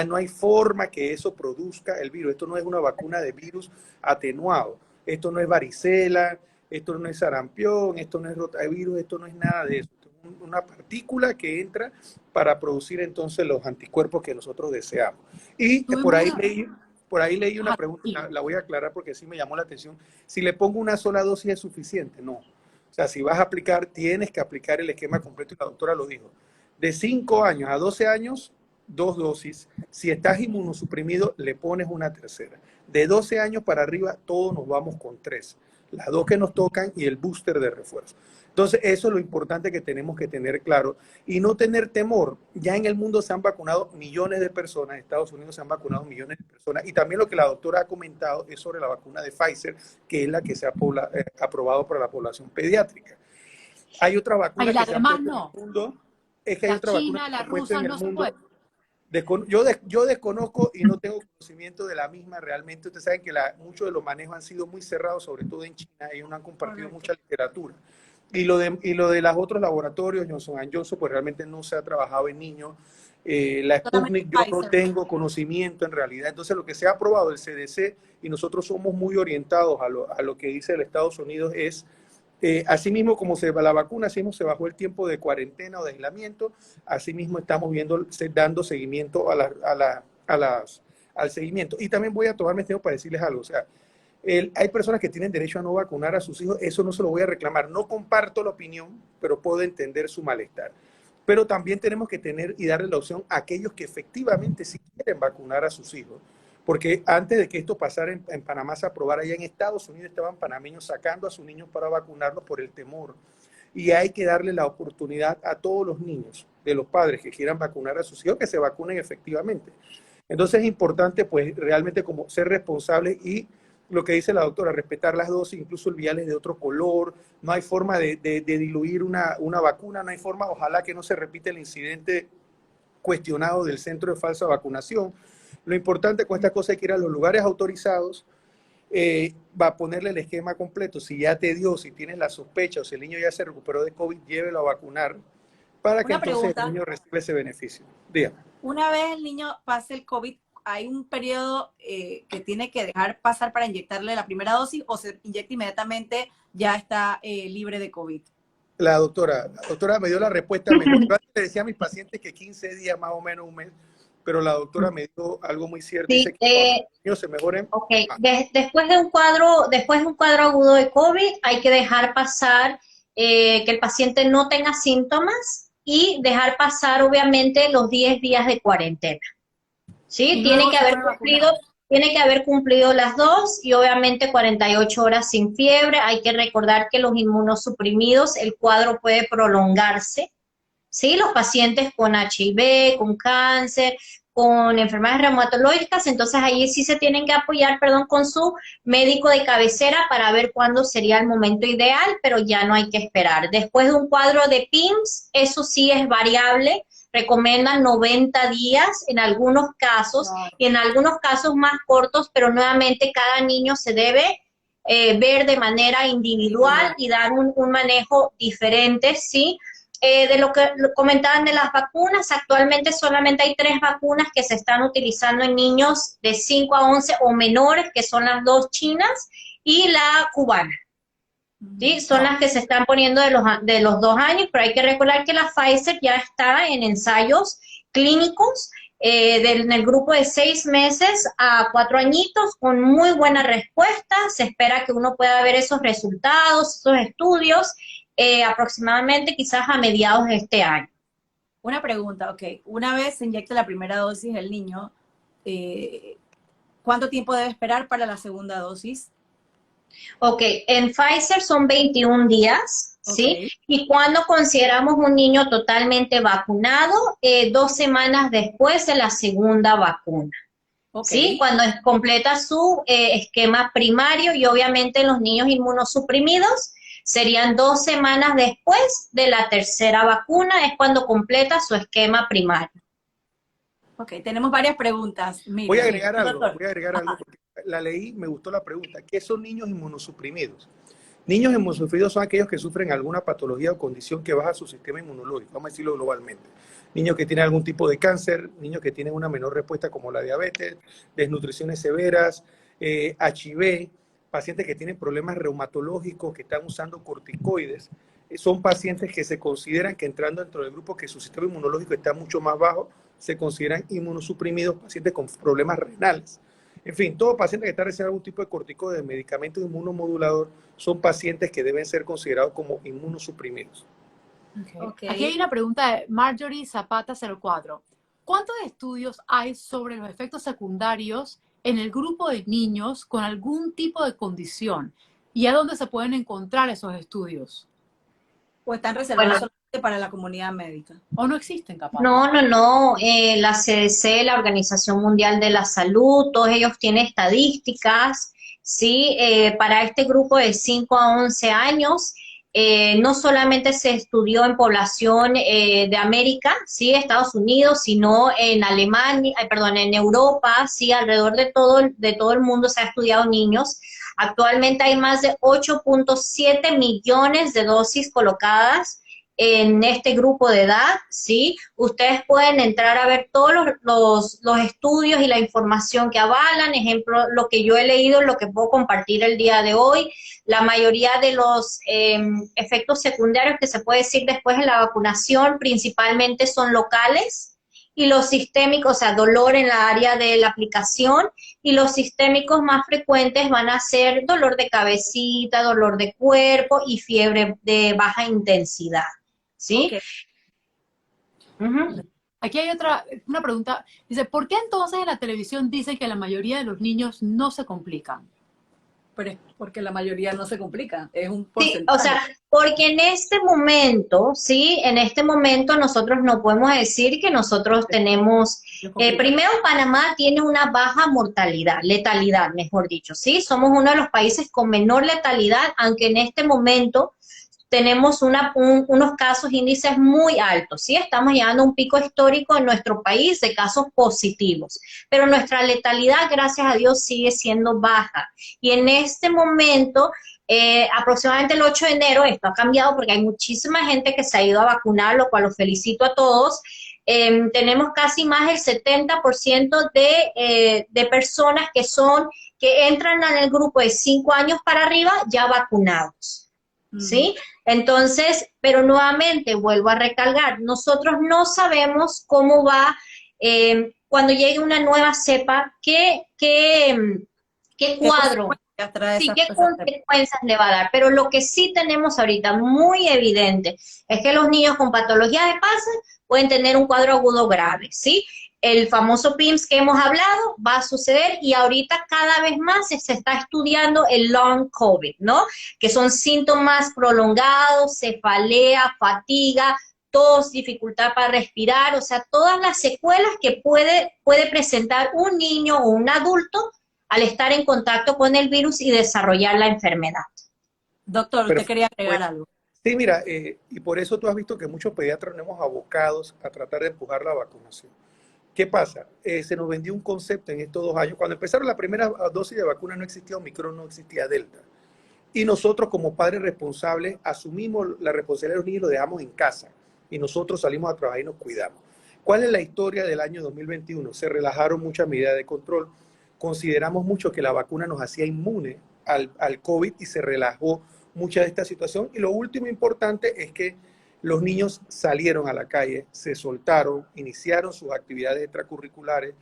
No hay forma que eso produzca el virus. Esto no es una vacuna de virus atenuado. Esto no es varicela, esto no es sarampión, esto no es rotavirus, esto no es nada de eso. Esto es una partícula que entra para producir entonces los anticuerpos que nosotros deseamos. Y por ahí leí por ahí leí una Ajá, pregunta, sí. la voy a aclarar porque sí me llamó la atención. Si le pongo una sola dosis es suficiente, no. O sea, si vas a aplicar, tienes que aplicar el esquema completo y la doctora lo dijo. De 5 años a 12 años, 2 dosis. Si estás inmunosuprimido, le pones una tercera. De 12 años para arriba, todos nos vamos con 3. Las 2 que nos tocan y el booster de refuerzo. Entonces, eso es lo importante que tenemos que tener claro y no tener temor. Ya en el mundo se han vacunado millones de personas, en Estados Unidos se han vacunado millones de personas y también lo que la doctora ha comentado es sobre la vacuna de Pfizer, que es la que se ha aprobado para la población pediátrica. Hay otra vacuna Ay, que las se ha demás puesto en no. el mundo, es que hay La otra vacuna china, que se la ha puesto rusa en el no se puede. mundo. Yo desconozco y no tengo conocimiento de la misma realmente. Ustedes saben que muchos de los manejos han sido muy cerrados, sobre todo en China, ellos no han compartido mucha literatura. Y lo de los otros laboratorios, Johnson Johnson, pues realmente no se ha trabajado en niños. La Solamente Sputnik yo no Pfizer. tengo conocimiento en realidad. Entonces lo que se ha aprobado el CDC, y nosotros somos muy orientados a lo que dice el Estados Unidos, es asimismo como la vacuna, así mismo se bajó el tiempo de cuarentena o de aislamiento, asimismo estamos dando seguimiento al seguimiento. Y también voy a tomarme tiempo para decirles algo, o sea, hay personas que tienen derecho a no vacunar a sus hijos, eso no se lo voy a reclamar. No comparto la opinión, pero puedo entender su malestar. Pero también tenemos que tener y darle la opción a aquellos que efectivamente sí quieren vacunar a sus hijos. Porque antes de que esto pasara en Panamá, se aprobara, allá en Estados Unidos estaban panameños sacando a sus niños para vacunarlos por el temor. Y hay que darle la oportunidad a todos los niños, de los padres que quieran vacunar a sus hijos, que se vacunen efectivamente. Entonces es importante, pues, realmente como ser responsable y lo que dice la doctora, respetar las dosis, incluso el vial es de otro color, no hay forma de diluir una vacuna, no hay forma, ojalá que no se repita el incidente cuestionado del centro de falsa vacunación. Lo importante con esta cosa es que ir a los lugares autorizados, va a ponerle el esquema completo, si ya te dio, si tienes la sospecha o si el niño ya se recuperó de COVID, llévelo a vacunar para que Una entonces pregunta. el niño reciba ese beneficio. Dígame. Una vez el niño pase el COVID, ¿hay un periodo que tiene que dejar pasar para inyectarle la primera dosis o se inyecta inmediatamente, ya está libre de COVID? La doctora me dio la respuesta mejor. Yo antes le decía a mis pacientes que 15 días, más o menos un mes, pero la doctora me dio algo muy cierto. Sí, Dice que cuando los niños se mejoren. ok. Después de un cuadro agudo de COVID, hay que dejar pasar que el paciente no tenga síntomas y dejar pasar, obviamente, los 10 días de cuarentena. ¿Sí? Y luego se puede Tiene que haber cumplido las 2 y obviamente 48 horas sin fiebre. Hay que recordar que los inmunosuprimidos, el cuadro puede prolongarse. ¿Sí? Los pacientes con HIV, con cáncer, con enfermedades reumatológicas, entonces ahí sí se tienen que apoyar, con su médico de cabecera para ver cuándo sería el momento ideal, pero ya no hay que esperar. Después de un cuadro de PIMS, eso sí es variable, recomiendan 90 días en algunos casos y en algunos casos más cortos, pero nuevamente cada niño se debe ver de manera individual y dar un manejo diferente, ¿sí? De lo que comentaban de las vacunas, actualmente solamente hay 3 vacunas que se están utilizando en niños de 5 a 11 o menores, que son las 2 chinas y la cubana. ¿Sí? Son las que se están poniendo de los 2 años, pero hay que recordar que la Pfizer ya está en ensayos clínicos en el grupo de 6 meses a 4 añitos con muy buena respuesta. Se espera que uno pueda ver esos resultados, esos estudios, aproximadamente quizás a mediados de este año. Una pregunta, ok. Una vez se inyecta la primera dosis el niño, ¿cuánto tiempo debe esperar para la segunda dosis? Ok, en Pfizer son 21 días, ¿sí? Okay. Y cuando consideramos un niño totalmente vacunado, 2 semanas después de la segunda vacuna. Okay. ¿Sí? Cuando completa su esquema primario y obviamente los niños inmunosuprimidos serían 2 semanas después de la tercera vacuna, es cuando completa su esquema primario. Ok, tenemos varias preguntas. Mira, Voy a agregar algo, Ajá. porque la leí, me gustó la pregunta. ¿Qué son niños inmunosuprimidos? Niños inmunosuprimidos son aquellos que sufren alguna patología o condición que baja su sistema inmunológico, vamos a decirlo globalmente. Niños que tienen algún tipo de cáncer, niños que tienen una menor respuesta como la diabetes, desnutriciones severas, HIV, pacientes que tienen problemas reumatológicos, que están usando corticoides. Son pacientes que se consideran que entrando dentro del grupo que su sistema inmunológico está mucho más bajo, se consideran inmunosuprimidos, pacientes con problemas renales. En fin, todo paciente que está recibiendo algún tipo de corticoide, de medicamento inmunomodulador, son pacientes que deben ser considerados como inmunosuprimidos. Okay. Aquí hay una pregunta de Marjorie Zapata 04. ¿Cuántos estudios hay sobre los efectos secundarios en el grupo de niños con algún tipo de condición? ¿Y a dónde se pueden encontrar esos estudios? ¿O están reservados solamente para la comunidad médica? ¿O no existen, capaz? No. La CDC, la Organización Mundial de la Salud, todos ellos tienen estadísticas, ¿sí? Para este grupo de 5 a 11 años, no solamente se estudió en población de América, ¿sí? Estados Unidos, sino en Alemania, en Europa, ¿sí? Alrededor de todo el mundo se ha estudiado niños. Actualmente hay más de 8.7 millones de dosis colocadas en este grupo de edad, ¿sí? Ustedes pueden entrar a ver todos los estudios y la información que avalan, ejemplo, lo que yo he leído, lo que puedo compartir el día de hoy. La mayoría de los efectos secundarios que se puede decir después de la vacunación principalmente son locales, y los sistémicos, o sea, dolor en la área de la aplicación, y los sistémicos más frecuentes van a ser dolor de cabecita, dolor de cuerpo y fiebre de baja intensidad. ¿Sí? Okay. Aquí hay una pregunta. Dice, ¿por qué entonces en la televisión dice que la mayoría de los niños no se complican? Pero porque la mayoría no se complica, es un porcentaje. Sí, o sea, porque en este momento, ¿sí? En este momento nosotros no podemos decir que nosotros tenemos, primero Panamá tiene una baja mortalidad, letalidad, mejor dicho, ¿sí? Somos uno de los países con menor letalidad, aunque en este momento tenemos unos casos, índices muy altos, ¿sí? Estamos llegando a un pico histórico en nuestro país de casos positivos, pero nuestra letalidad, gracias a Dios, sigue siendo baja. Y en este momento, aproximadamente el 8 de enero, esto ha cambiado porque hay muchísima gente que se ha ido a vacunar, lo cual los felicito a todos. Tenemos casi más del 70% de personas que entran en el grupo de 5 años para arriba ya vacunados. ¿Sí? Entonces, pero nuevamente vuelvo a recalcar, nosotros no sabemos cómo va cuando llegue una nueva cepa, qué cuadro, sí, qué consecuencias le va a dar, pero lo que sí tenemos ahorita muy evidente es que los niños con patología de Passa pueden tener un cuadro agudo grave, ¿sí? El famoso PIMS que hemos hablado va a suceder, y ahorita cada vez más se está estudiando el long COVID, ¿no? Que son síntomas prolongados, cefalea, fatiga, tos, dificultad para respirar, o sea, todas las secuelas que puede presentar un niño o un adulto al estar en contacto con el virus y desarrollar la enfermedad. Doctor, ¿usted quería agregar algo? Sí, mira, y por eso tú has visto que muchos pediatras nos hemos abocados a tratar de empujar la vacunación. ¿Qué pasa? Se nos vendió un concepto en estos 2 años. Cuando empezaron la primera dosis de vacuna no existía Omicron, no existía Delta. Y nosotros como padres responsables asumimos la responsabilidad de los niños y los dejamos en casa. Y nosotros salimos a trabajar y nos cuidamos. ¿Cuál es la historia del año 2021? Se relajaron muchas medidas de control. Consideramos mucho que la vacuna nos hacía inmune al COVID y se relajó mucha de esta situación. Y lo último importante es que los niños salieron a la calle, se soltaron, iniciaron sus actividades extracurriculares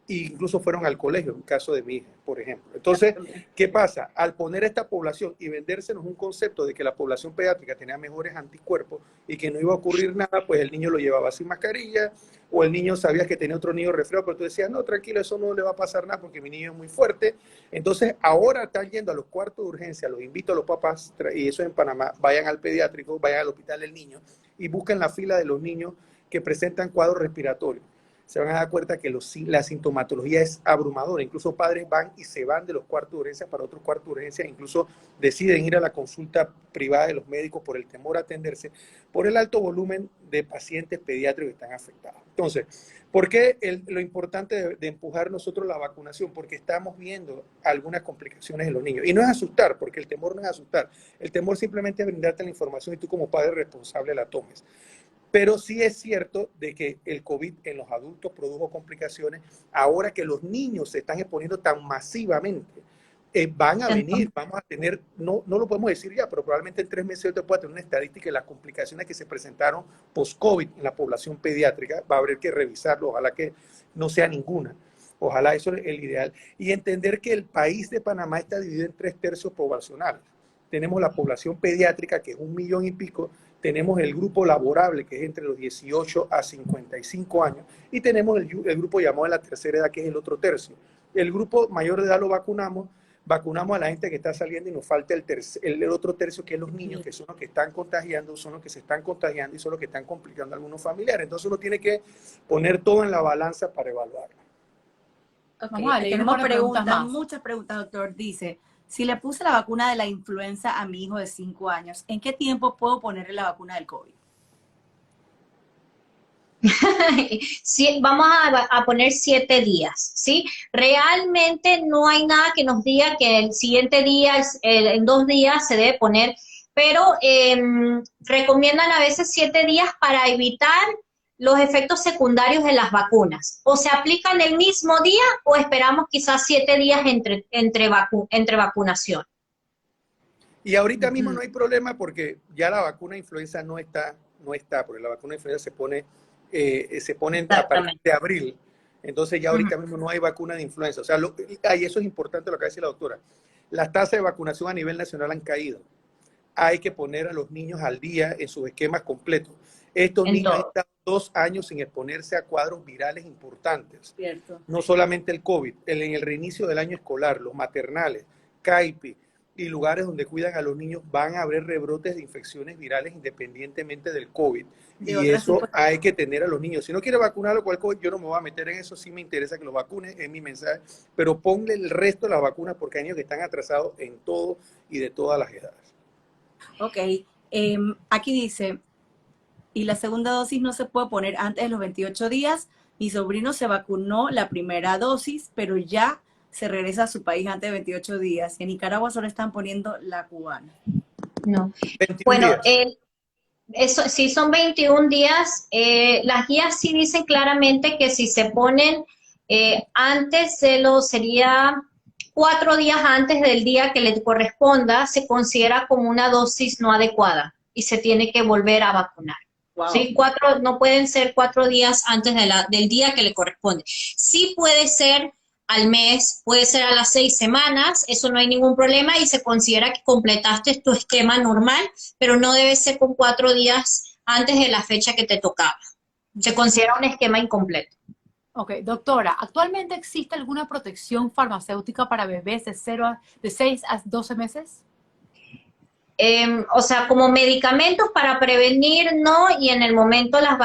e incluso fueron al colegio, en el caso de mi hija, por ejemplo. Entonces, ¿qué pasa? Al poner esta población y vendérsenos un concepto de que la población pediátrica tenía mejores anticuerpos y que no iba a ocurrir nada, pues el niño lo llevaba sin mascarilla, o el niño sabía que tenía otro niño resfriado, pero tú decías, no, tranquilo, eso no le va a pasar nada porque mi niño es muy fuerte. Entonces, ahora están yendo a los cuartos de urgencia, los invito a los papás, y eso en Panamá, vayan al pediátrico, vayan al hospital del niño y busquen la fila de los niños que presentan cuadros respiratorios. Se van a dar cuenta que la sintomatología es abrumadora. Incluso padres van y se van de los cuartos de urgencia para otros cuartos de urgencia, incluso deciden ir a la consulta privada de los médicos por el temor a atenderse, por el alto volumen de pacientes pediátricos que están afectados. Entonces, ¿por qué lo importante de empujar nosotros la vacunación? Porque estamos viendo algunas complicaciones en los niños. Y no es asustar, porque el temor no es asustar. El temor simplemente es brindarte la información y tú como padre responsable la tomes. Pero sí es cierto de que el COVID en los adultos produjo complicaciones. Ahora que los niños se están exponiendo tan masivamente, van a venir, vamos a tener, no lo podemos decir ya, pero probablemente en 3 meses yo te pueda tener una estadística de las complicaciones que se presentaron post-COVID en la población pediátrica. Va a haber que revisarlo, ojalá que no sea ninguna. Ojalá eso es el ideal. Y entender que el país de Panamá está dividido en 3/3 poblacionales. Tenemos la población pediátrica, que es 1 millón y pico, tenemos el grupo laborable, que es entre los 18 a 55 años, y tenemos el grupo llamado de la tercera edad, que es el otro tercio. El grupo mayor de edad lo vacunamos a la gente que está saliendo y nos falta el otro tercio, que es los niños, que son los que están contagiando, son los que se están contagiando y son los que están complicando a algunos familiares. Entonces uno tiene que poner todo en la balanza para evaluarlo. Okay, Vamos a leer tenemos preguntas más. muchas preguntas, doctor. Dice, si le puse la vacuna de la influenza a mi hijo de 5 años, ¿en qué tiempo puedo ponerle la vacuna del COVID? Sí, vamos a poner 7 días, ¿sí? Realmente no hay nada que nos diga que el siguiente día, en 2 días se debe poner, pero recomiendan a veces 7 días para evitar los efectos secundarios de las vacunas. O se aplican el mismo día o esperamos quizás 7 días entre vacunación. Y ahorita mismo no hay problema porque ya la vacuna de influenza no está, porque la vacuna de influenza se pone a partir de abril. Entonces ya ahorita mismo no hay vacuna de influenza. O sea, y eso es importante lo que dice la doctora. Las tasas de vacunación a nivel nacional han caído. Hay que poner a los niños al día en sus esquemas completos. Estos niños están 2 años sin exponerse a cuadros virales importantes. Cierto. No solamente el COVID, en el reinicio del año escolar, los maternales, CAIPI y lugares donde cuidan a los niños van a haber rebrotes de infecciones virales independientemente del COVID. Y eso hay que tener a los niños. Si no quiere vacunarlo con el COVID, yo no me voy a meter en eso. Sí me interesa que lo vacune, es mi mensaje. Pero ponle el resto de las vacunas porque hay niños que están atrasados en todo y de todas las edades. Ok. Aquí dice, y la segunda dosis no se puede poner antes de los 28 días. Mi sobrino se vacunó la primera dosis, pero ya se regresa a su país antes de 28 días. En Nicaragua solo están poniendo la cubana. No. Bueno, eso sí son 21 días. Las guías sí dicen claramente que si se ponen antes sería 4 días antes del día que le corresponda, se considera como una dosis no adecuada y se tiene que volver a vacunar. Wow. ¿Sí? No pueden ser 4 días antes del día que le corresponde. Sí puede ser al mes, puede ser a las 6 semanas, eso no hay ningún problema y se considera que completaste tu esquema normal, pero no debe ser con 4 días antes de la fecha que te tocaba. Se considera un esquema incompleto. Ok, doctora, ¿actualmente existe alguna protección farmacéutica para bebés de 6 a 12 meses? O sea, como medicamentos para prevenir, no, y en el momento la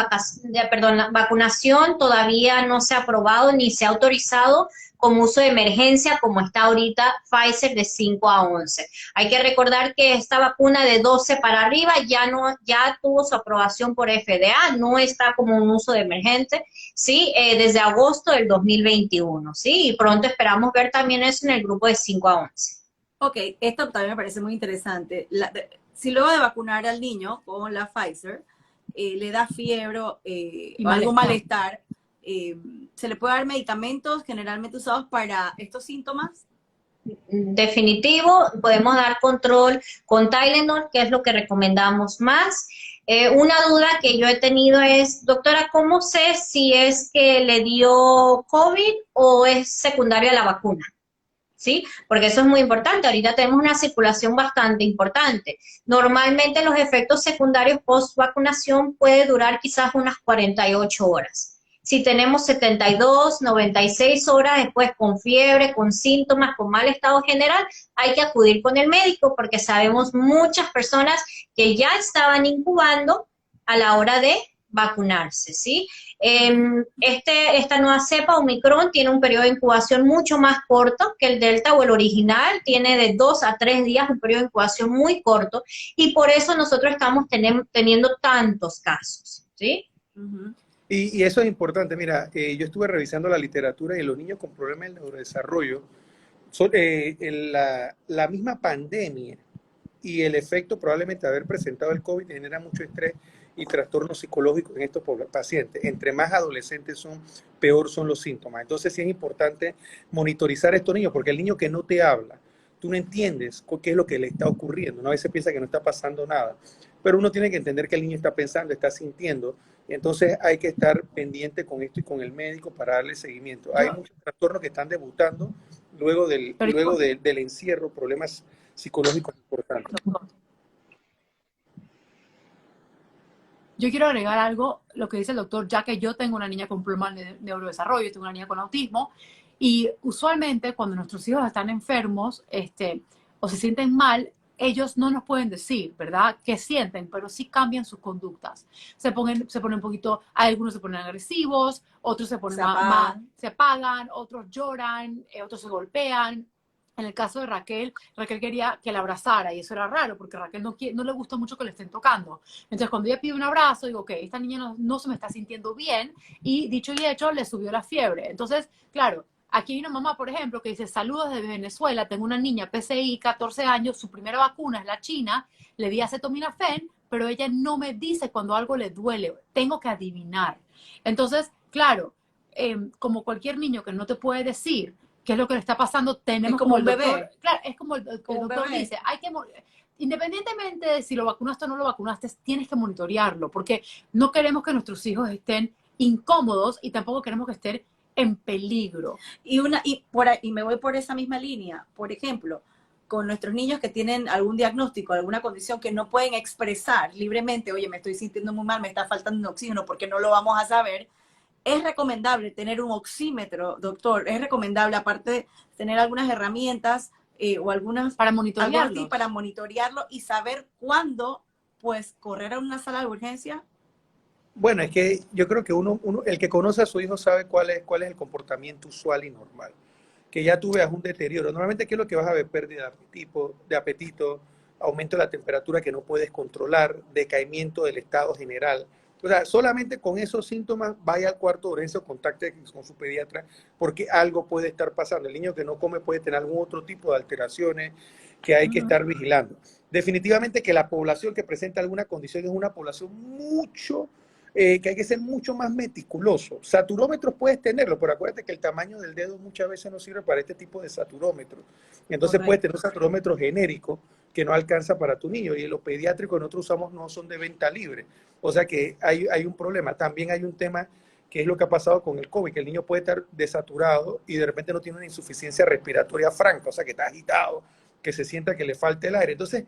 vacunación todavía no se ha aprobado ni se ha autorizado como uso de emergencia, como está ahorita Pfizer de 5 a 11. Hay que recordar que esta vacuna de 12 para arriba ya tuvo su aprobación por FDA, no está como un uso de emergente, ¿sí? Desde agosto del 2021, ¿sí? Y pronto esperamos ver también eso en el grupo de 5 a 11. Ok, esto también me parece muy interesante. Si luego de vacunar al niño con la Pfizer, le da fiebre o algún malestar, ¿se le puede dar medicamentos generalmente usados para estos síntomas? Definitivo, podemos dar control con Tylenol, que es lo que recomendamos más. Una duda que yo he tenido es, doctora, ¿cómo sé si es que le dio COVID o es secundaria a la vacuna? ¿Sí? Porque eso es muy importante. Ahorita tenemos una circulación bastante importante. Normalmente los efectos secundarios post vacunación puede durar quizás unas 48 horas. Si tenemos 72, 96 horas después con fiebre, con síntomas, con mal estado general, hay que acudir con el médico porque sabemos muchas personas que ya estaban incubando a la hora de vacunarse, ¿sí? Esta nueva cepa Omicron tiene un periodo de incubación mucho más corto que el Delta o el original, tiene de 2 a 3 días un periodo de incubación muy corto y por eso nosotros estamos teniendo tantos casos, ¿sí? Uh-huh. Y eso es importante. Mira, yo estuve revisando la literatura y los niños con problemas de neurodesarrollo, la misma pandemia y el efecto probablemente de haber presentado el COVID genera mucho estrés y trastornos psicológicos en estos pacientes. Entre más adolescentes son, peor son los síntomas. Entonces sí es importante monitorizar a estos niños, porque el niño que no te habla, tú no entiendes qué es lo que le está ocurriendo. Uno a veces piensa que no está pasando nada, pero uno tiene que entender que el niño está pensando, está sintiendo, Entonces hay que estar pendiente con esto y con el médico para darle seguimiento. Hay muchos trastornos que están debutando luego del encierro, problemas psicológicos importantes. Yo quiero agregar algo, lo que dice el doctor, ya que yo tengo una niña con problemas de neurodesarrollo, tengo una niña con autismo, y usualmente cuando nuestros hijos están enfermos o se sienten mal, ellos no nos pueden decir, ¿verdad?, qué sienten, pero sí cambian sus conductas. Se ponen un poquito, algunos se ponen agresivos, otros se ponen se apagan, otros lloran, otros se golpean. En el caso de Raquel quería que la abrazara y eso era raro porque a Raquel no le gusta mucho que le estén tocando. Entonces cuando ella pide un abrazo, digo, ok, esta niña no se me está sintiendo bien y dicho y hecho le subió la fiebre. Entonces, claro, aquí hay una mamá, por ejemplo, que dice, saludos desde Venezuela, tengo una niña PCI, 14 años, su primera vacuna es la china, le di acetaminofén, pero ella no me dice cuando algo le duele, tengo que adivinar. Entonces, claro, como cualquier niño que no te puede decir qué es lo que le está pasando, tenemos como un doctor, bebé. claro, es como el doctor dice, independientemente de si lo vacunaste o no lo vacunaste, tienes que monitorearlo, porque no queremos que nuestros hijos estén incómodos y tampoco queremos que estén en peligro. Y me voy por esa misma línea. Por ejemplo, con nuestros niños que tienen algún diagnóstico, alguna condición que no pueden expresar libremente, oye, me estoy sintiendo muy mal, me está faltando un oxígeno, porque no lo vamos a saber. Es recomendable tener un oxímetro, doctor. Es recomendable, aparte de tener algunas herramientas o algunas para monitorearlo. Para monitorearlo y saber cuándo, pues, correr a una sala de urgencia. Bueno, es que yo creo que el que conoce a su hijo sabe cuál es el comportamiento usual y normal. Que ya tú veas un deterioro. Normalmente, ¿qué es lo que vas a ver? Pérdida de apetito, aumento de la temperatura que no puedes controlar, decaimiento del estado general. O sea, solamente con esos síntomas vaya al cuarto de urgencia o contacte con su pediatra porque algo puede estar pasando. El niño que no come puede tener algún otro tipo de alteraciones que hay que estar vigilando. Definitivamente que la población que presenta alguna condición es una población que hay que ser mucho más meticuloso. Saturómetros puedes tenerlo, pero acuérdate que el tamaño del dedo muchas veces no sirve para este tipo de saturómetros. Entonces puedes tener un saturómetro genérico que no alcanza para tu niño y los pediátricos que nosotros usamos no son de venta libre. O sea que hay un problema. También hay un tema que es lo que ha pasado con el COVID, que el niño puede estar desaturado y de repente no tiene una insuficiencia respiratoria franca, o sea que está agitado, que se sienta que le falta el aire. Entonces,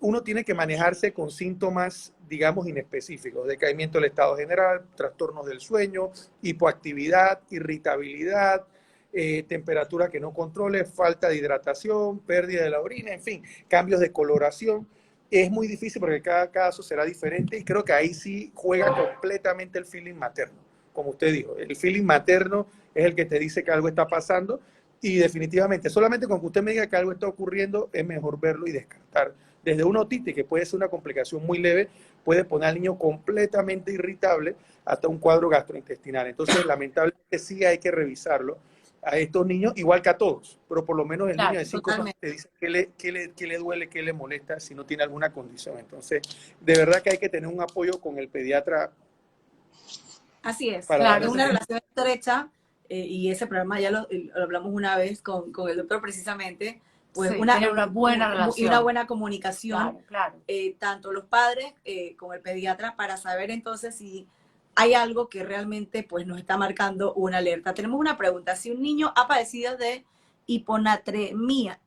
uno tiene que manejarse con síntomas, digamos, inespecíficos, decaimiento del estado general, trastornos del sueño, hipoactividad, irritabilidad, temperatura que no controle, falta de hidratación, pérdida de la orina, en fin, cambios de coloración. Es muy difícil porque cada caso será diferente y creo que ahí sí juega completamente el feeling materno, como usted dijo. El feeling materno es el que te dice que algo está pasando y definitivamente, solamente con que usted me diga que algo está ocurriendo, es mejor verlo y descartar. Desde una otitis, que puede ser una complicación muy leve, puede poner al niño completamente irritable hasta un cuadro gastrointestinal. Entonces, lamentablemente sí hay que revisarlo a estos niños, igual que a todos, pero por lo menos el niño de 5 años te dice qué le duele, qué le molesta, si no tiene alguna condición. Entonces, de verdad que hay que tener un apoyo con el pediatra. Así es, claro, una relación estrecha, y ese programa ya lo hablamos una vez con el doctor precisamente, pues sí, una buena relación. Y una buena comunicación, claro. Tanto los padres con el pediatra para saber entonces si hay algo que realmente pues nos está marcando una alerta. Tenemos una pregunta. Si un niño ha padecido de hiponatremia,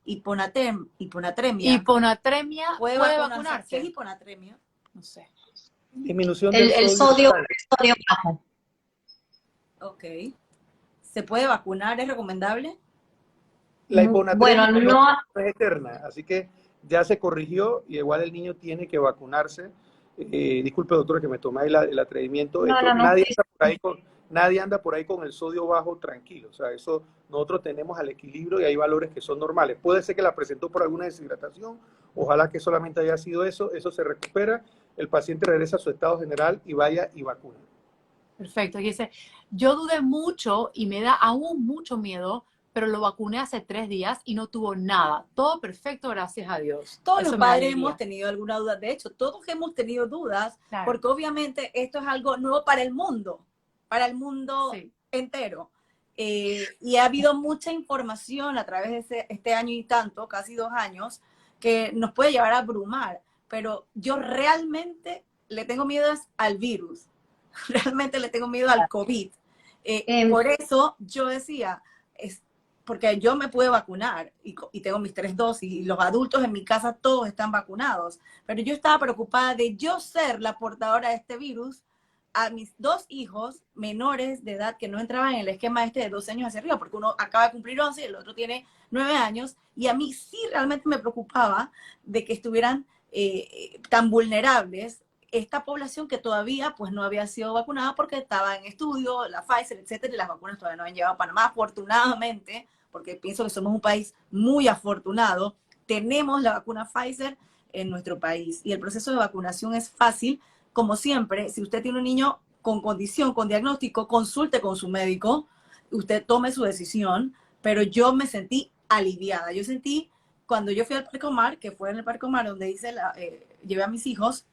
¿puede vacunarse? ¿Qué es hiponatremia? No sé. Disminución del sodio bajo. Ok. ¿Se puede vacunar? ¿Es recomendable? La hiponatremia no es eterna, así que ya se corrigió y igual el niño tiene que vacunarse. Disculpe, doctora, que me tomé el atrevimiento. Nadie anda por ahí con el sodio bajo tranquilo. O sea, eso nosotros tenemos al equilibrio y hay valores que son normales. Puede ser que la presentó por alguna deshidratación, ojalá que solamente haya sido eso se recupera, el paciente regresa a su estado general y vaya y vacuna. Perfecto. Y dice, yo dudé mucho y me da aún mucho miedo, pero lo vacuné hace 3 días y no tuvo nada. Todo perfecto, gracias a Dios. Todos los padres hemos tenido alguna duda. De hecho, todos hemos tenido dudas, claro, porque obviamente esto es algo nuevo para el mundo sí, entero. Y ha habido mucha información a través de este año y tanto, casi 2 años, que nos puede llevar a abrumar. Pero yo realmente le tengo miedo al virus. realmente le tengo miedo al COVID. Em, Por eso yo decía, porque yo me pude vacunar y tengo mis 3 dosis y los adultos en mi casa todos están vacunados, pero yo estaba preocupada de yo ser la portadora de este virus a mis 2 hijos menores de edad que no entraban en el esquema este de 12 años hacia arriba, porque uno acaba de cumplir 11 y el otro tiene 9 años, y a mí sí realmente me preocupaba de que estuvieran tan vulnerables esta población que todavía pues no había sido vacunada porque estaba en estudio, la Pfizer, etcétera, y las vacunas todavía no habían llegado a Panamá, afortunadamente, porque pienso que somos un país muy afortunado, tenemos la vacuna Pfizer en nuestro país y el proceso de vacunación es fácil. Como siempre, si usted tiene un niño con condición, con diagnóstico, consulte con su médico, usted tome su decisión, pero yo me sentí aliviada. Yo sentí, cuando yo fui al Parque Omar, que fue en el Parque Omar donde llevé a mis hijos,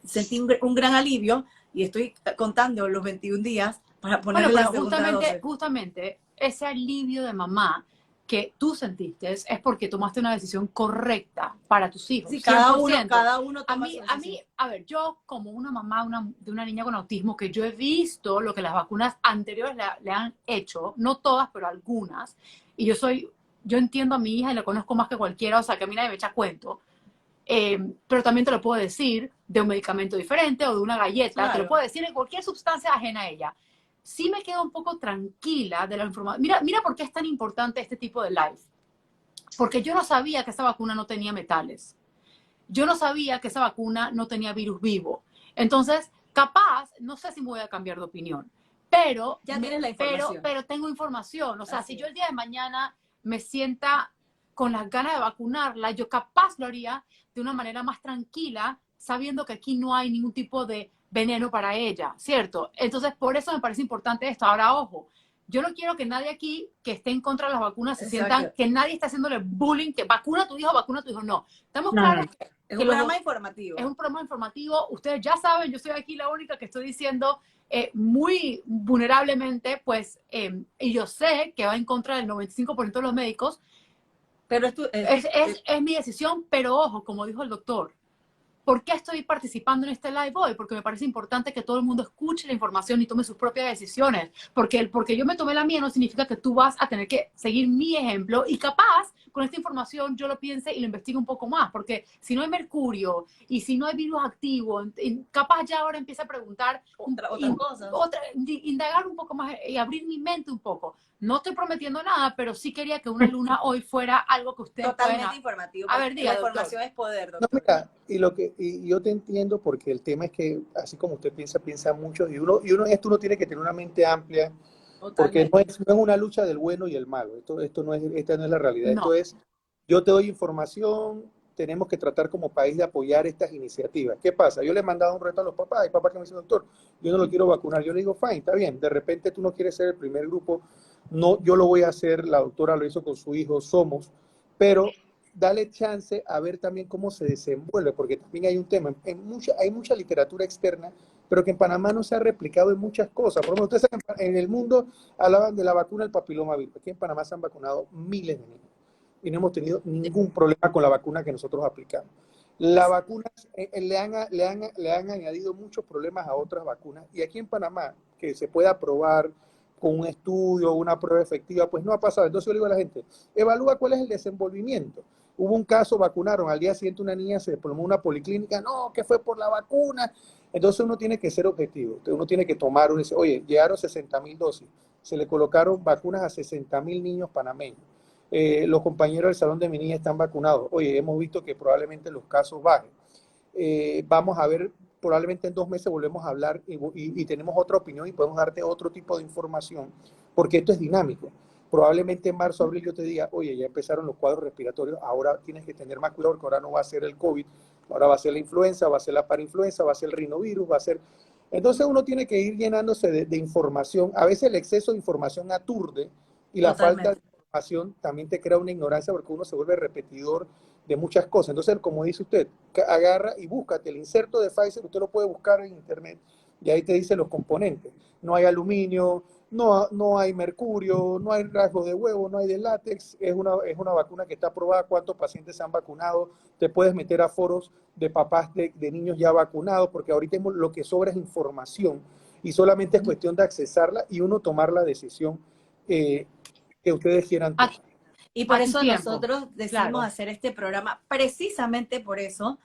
sentí un gran alivio y estoy contando los 21 días para Bueno, ponerle la pero segunda dosis. justamente ese alivio de mamá que tú sentiste es porque tomaste una decisión correcta para tus hijos. Sí, 100%. cada uno A toma mí, su a decisión. mí, a ver, yo como una mamá de una niña con autismo, que yo he visto lo que las vacunas anteriores le han hecho, no todas, pero algunas, y yo entiendo a mi hija y la conozco más que cualquiera, o sea, que a mí nadie me echa cuento, pero también te lo puedo decir de un medicamento diferente o de una galleta, Claro. te lo puedo decir de cualquier sustancia ajena a ella. Sí me quedo un poco tranquila de la información. Mira por qué es tan importante este tipo de live. Porque yo no sabía que esa vacuna no tenía metales. Yo no sabía que esa vacuna no tenía virus vivo. Entonces, capaz, no sé si me voy a cambiar de opinión, pero Ya tienes la información. pero tengo información. O sea, Así si yo es. el día de mañana me sienta con las ganas de vacunarla, yo capaz lo haría de una manera más tranquila, sabiendo que aquí no hay ningún tipo de veneno para ella, ¿cierto? Entonces, por eso me parece importante esto. Ahora, ojo, yo no quiero que nadie aquí que esté en contra de las vacunas se Exacto. sientan, que nadie está haciéndole bullying, que vacuna a tu hijo, vacuna a tu hijo. No, estamos No, claros no. que Es que un los programa dos- informativo. es un programa informativo. Ustedes ya saben, yo soy aquí la única que estoy diciendo muy vulnerablemente, pues, y yo sé que va en contra del 95% de los médicos. Pero Es mi decisión, pero ojo, como dijo el doctor, ¿por qué estoy participando en este live hoy? Porque me parece importante que todo el mundo escuche la información y tome sus propias decisiones. Porque yo me tomé la mía no significa que tú vas a tener que seguir mi ejemplo y capaz con esta información yo lo piense y lo investigue un poco más. Porque si no hay mercurio y si no hay virus activo, capaz ya ahora empieza a preguntar otras cosas. indagar un poco más y abrir mi mente un poco. No estoy prometiendo nada, pero sí quería que una luna hoy fuera algo que ustedes Totalmente puedan... informativo. A ver, diga, la doctor. información es poder, No, doctor. mira, y yo te entiendo porque el tema es que, así como usted piensa mucho, y uno en esto uno tiene que tener una mente amplia, porque Totalmente. no es una lucha del bueno y el malo, esta no es la realidad, No. esto es, yo te doy información, tenemos que tratar como país de apoyar estas iniciativas. ¿Qué pasa? Yo le he mandado un reto a los papás, hay papás que me dicen, doctor, yo no lo quiero vacunar, yo le digo, fine, está bien, de repente tú no quieres ser el primer grupo, no, yo lo voy a hacer, la doctora lo hizo con su hijo, somos, pero dale chance a ver también cómo se desenvuelve, porque también hay un tema, hay mucha literatura externa, pero que en Panamá no se ha replicado en muchas cosas. Por ejemplo, ustedes saben, en el mundo hablaban de la vacuna del papilomavirus. Aquí en Panamá se han vacunado miles de niños y no hemos tenido ningún problema con la vacuna que nosotros aplicamos. Las vacunas le han añadido muchos problemas a otras vacunas y aquí en Panamá, que se pueda probar con un estudio, una prueba efectiva, pues no ha pasado. Entonces yo le digo a la gente, evalúa cuál es el desenvolvimiento. Hubo un caso, vacunaron, al día siguiente una niña se desplomó en una policlínica, no, que fue por la vacuna. Entonces uno tiene que ser objetivo, uno tiene que tomar, uno dice, oye, llegaron 60.000 dosis, se le colocaron vacunas a 60.000 niños panameños. Los compañeros del salón de mi niña están vacunados. Oye, hemos visto que probablemente los casos bajen. Vamos a ver, probablemente en 2 meses volvemos a hablar y tenemos otra opinión y podemos darte otro tipo de información, porque esto es dinámico. Probablemente en marzo, abril yo te diga, oye, ya empezaron los cuadros respiratorios, ahora tienes que tener más cuidado porque ahora no va a ser el COVID, ahora va a ser la influenza, va a ser la parainfluenza, va a ser el rinovirus, va a ser... Entonces uno tiene que ir llenándose de información. A veces el exceso de información aturde y la falta de información también te crea una ignorancia porque uno se vuelve repetidor de muchas cosas. Entonces, como dice usted, agarra y búscate el inserto de Pfizer, usted lo puede buscar en internet y ahí te dice los componentes. No hay aluminio, no hay mercurio, no hay rasgos de huevo, no hay de látex, es una vacuna que está aprobada, cuántos pacientes se han vacunado, te puedes meter a foros de papás de niños ya vacunados, porque ahorita lo que sobra es información. y solamente es cuestión de accesarla y uno tomar la decisión que ustedes quieran tomar. Y por A tu eso tiempo. nosotros decidimos Claro. hacer este programa, precisamente por eso,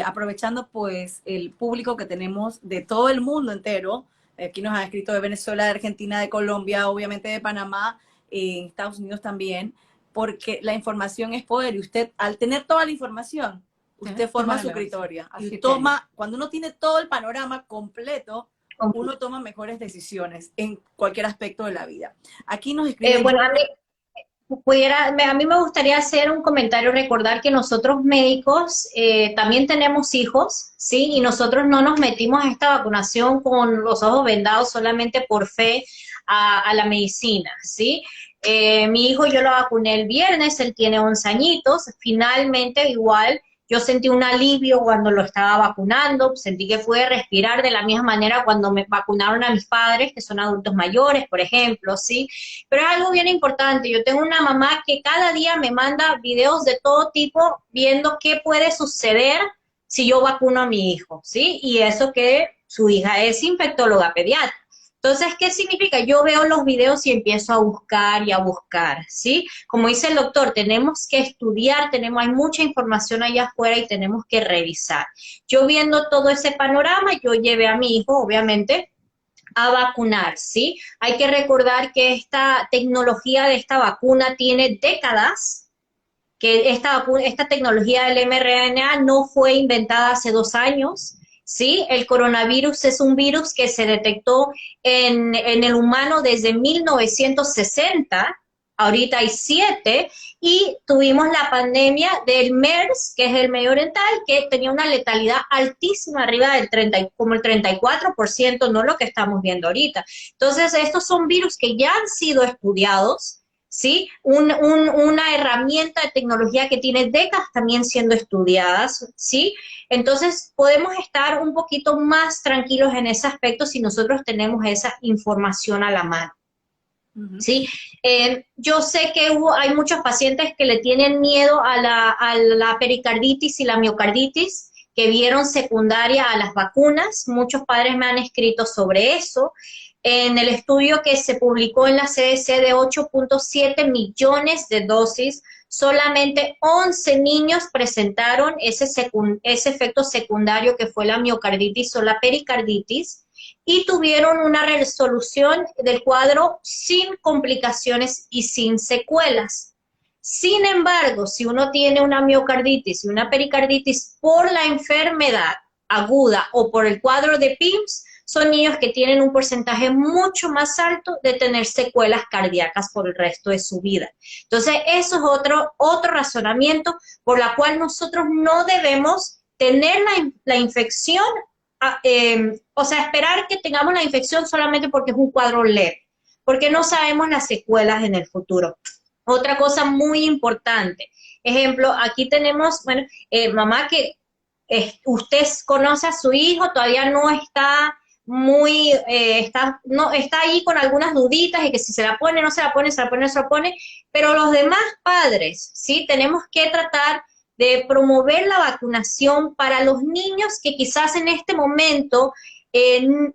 aprovechando pues el público que tenemos de todo el mundo entero. Aquí nos han escrito de Venezuela, de Argentina, de Colombia, obviamente de Panamá, en Estados Unidos también, porque la información es poder y usted, al tener toda la información, usted forma su criterio. Y toma, cuando uno tiene todo el panorama completo, uno toma mejores decisiones en cualquier aspecto de la vida. Aquí nos escriben... Bueno, a mí me gustaría hacer un comentario, recordar que nosotros médicos también tenemos hijos, ¿sí? Y nosotros no nos metimos a esta vacunación con los ojos vendados solamente por fe a la medicina, ¿sí? Mi hijo yo lo vacuné el viernes, él tiene 11 añitos, finalmente igual yo sentí un alivio cuando lo estaba vacunando, sentí que pude respirar de la misma manera cuando me vacunaron a mis padres, que son adultos mayores, por ejemplo, ¿sí? Pero es algo bien importante, yo tengo una mamá que cada día me manda videos de todo tipo, viendo qué puede suceder si yo vacuno a mi hijo, ¿sí? Y eso que su hija es infectóloga pediatra. Entonces, ¿qué significa? Yo veo los videos y empiezo a buscar y a buscar, ¿sí? Como dice el doctor, tenemos que estudiar, hay mucha información allá afuera y tenemos que revisar. Yo viendo todo ese panorama, yo llevé a mi hijo, obviamente, a vacunar, ¿sí? Hay que recordar que esta tecnología de esta vacuna tiene décadas, que esta tecnología del mRNA no fue inventada hace 2 años, ¿sí? El coronavirus es un virus que se detectó en el humano desde 1960, ahorita hay 7, y tuvimos la pandemia del MERS, que es el medio oriental, que tenía una letalidad altísima, arriba del como el 34%, no lo que estamos viendo ahorita. Entonces, estos son virus que ya han sido estudiados, ¿sí? Una herramienta de tecnología que tiene décadas también siendo estudiadas, ¿sí? Entonces, podemos estar un poquito más tranquilos en ese aspecto si nosotros tenemos esa información a la mano, ¿sí? Yo sé que hay muchos pacientes que le tienen miedo a la pericarditis y la miocarditis, que vieron secundaria a las vacunas. Muchos padres me han escrito sobre eso. En el estudio que se publicó en la CDC de 8.7 millones de dosis, solamente 11 niños presentaron ese efecto secundario que fue la miocarditis o la pericarditis y tuvieron una resolución del cuadro sin complicaciones y sin secuelas. Sin embargo, si uno tiene una miocarditis y una pericarditis por la enfermedad aguda o por el cuadro de PIMS, son niños que tienen un porcentaje mucho más alto de tener secuelas cardíacas por el resto de su vida. Entonces, eso es otro razonamiento por la cual nosotros no debemos tener la infección, o sea, esperar que tengamos la infección solamente porque es un cuadro leve, porque no sabemos las secuelas en el futuro. Otra cosa muy importante, ejemplo, aquí tenemos, bueno, mamá que usted conoce a su hijo, todavía no está muy, está ahí con algunas duditas y que si se la pone, no se la pone, se la pone, no se la pone, pero los demás padres, ¿sí? Tenemos que tratar de promover la vacunación para los niños que quizás en este momento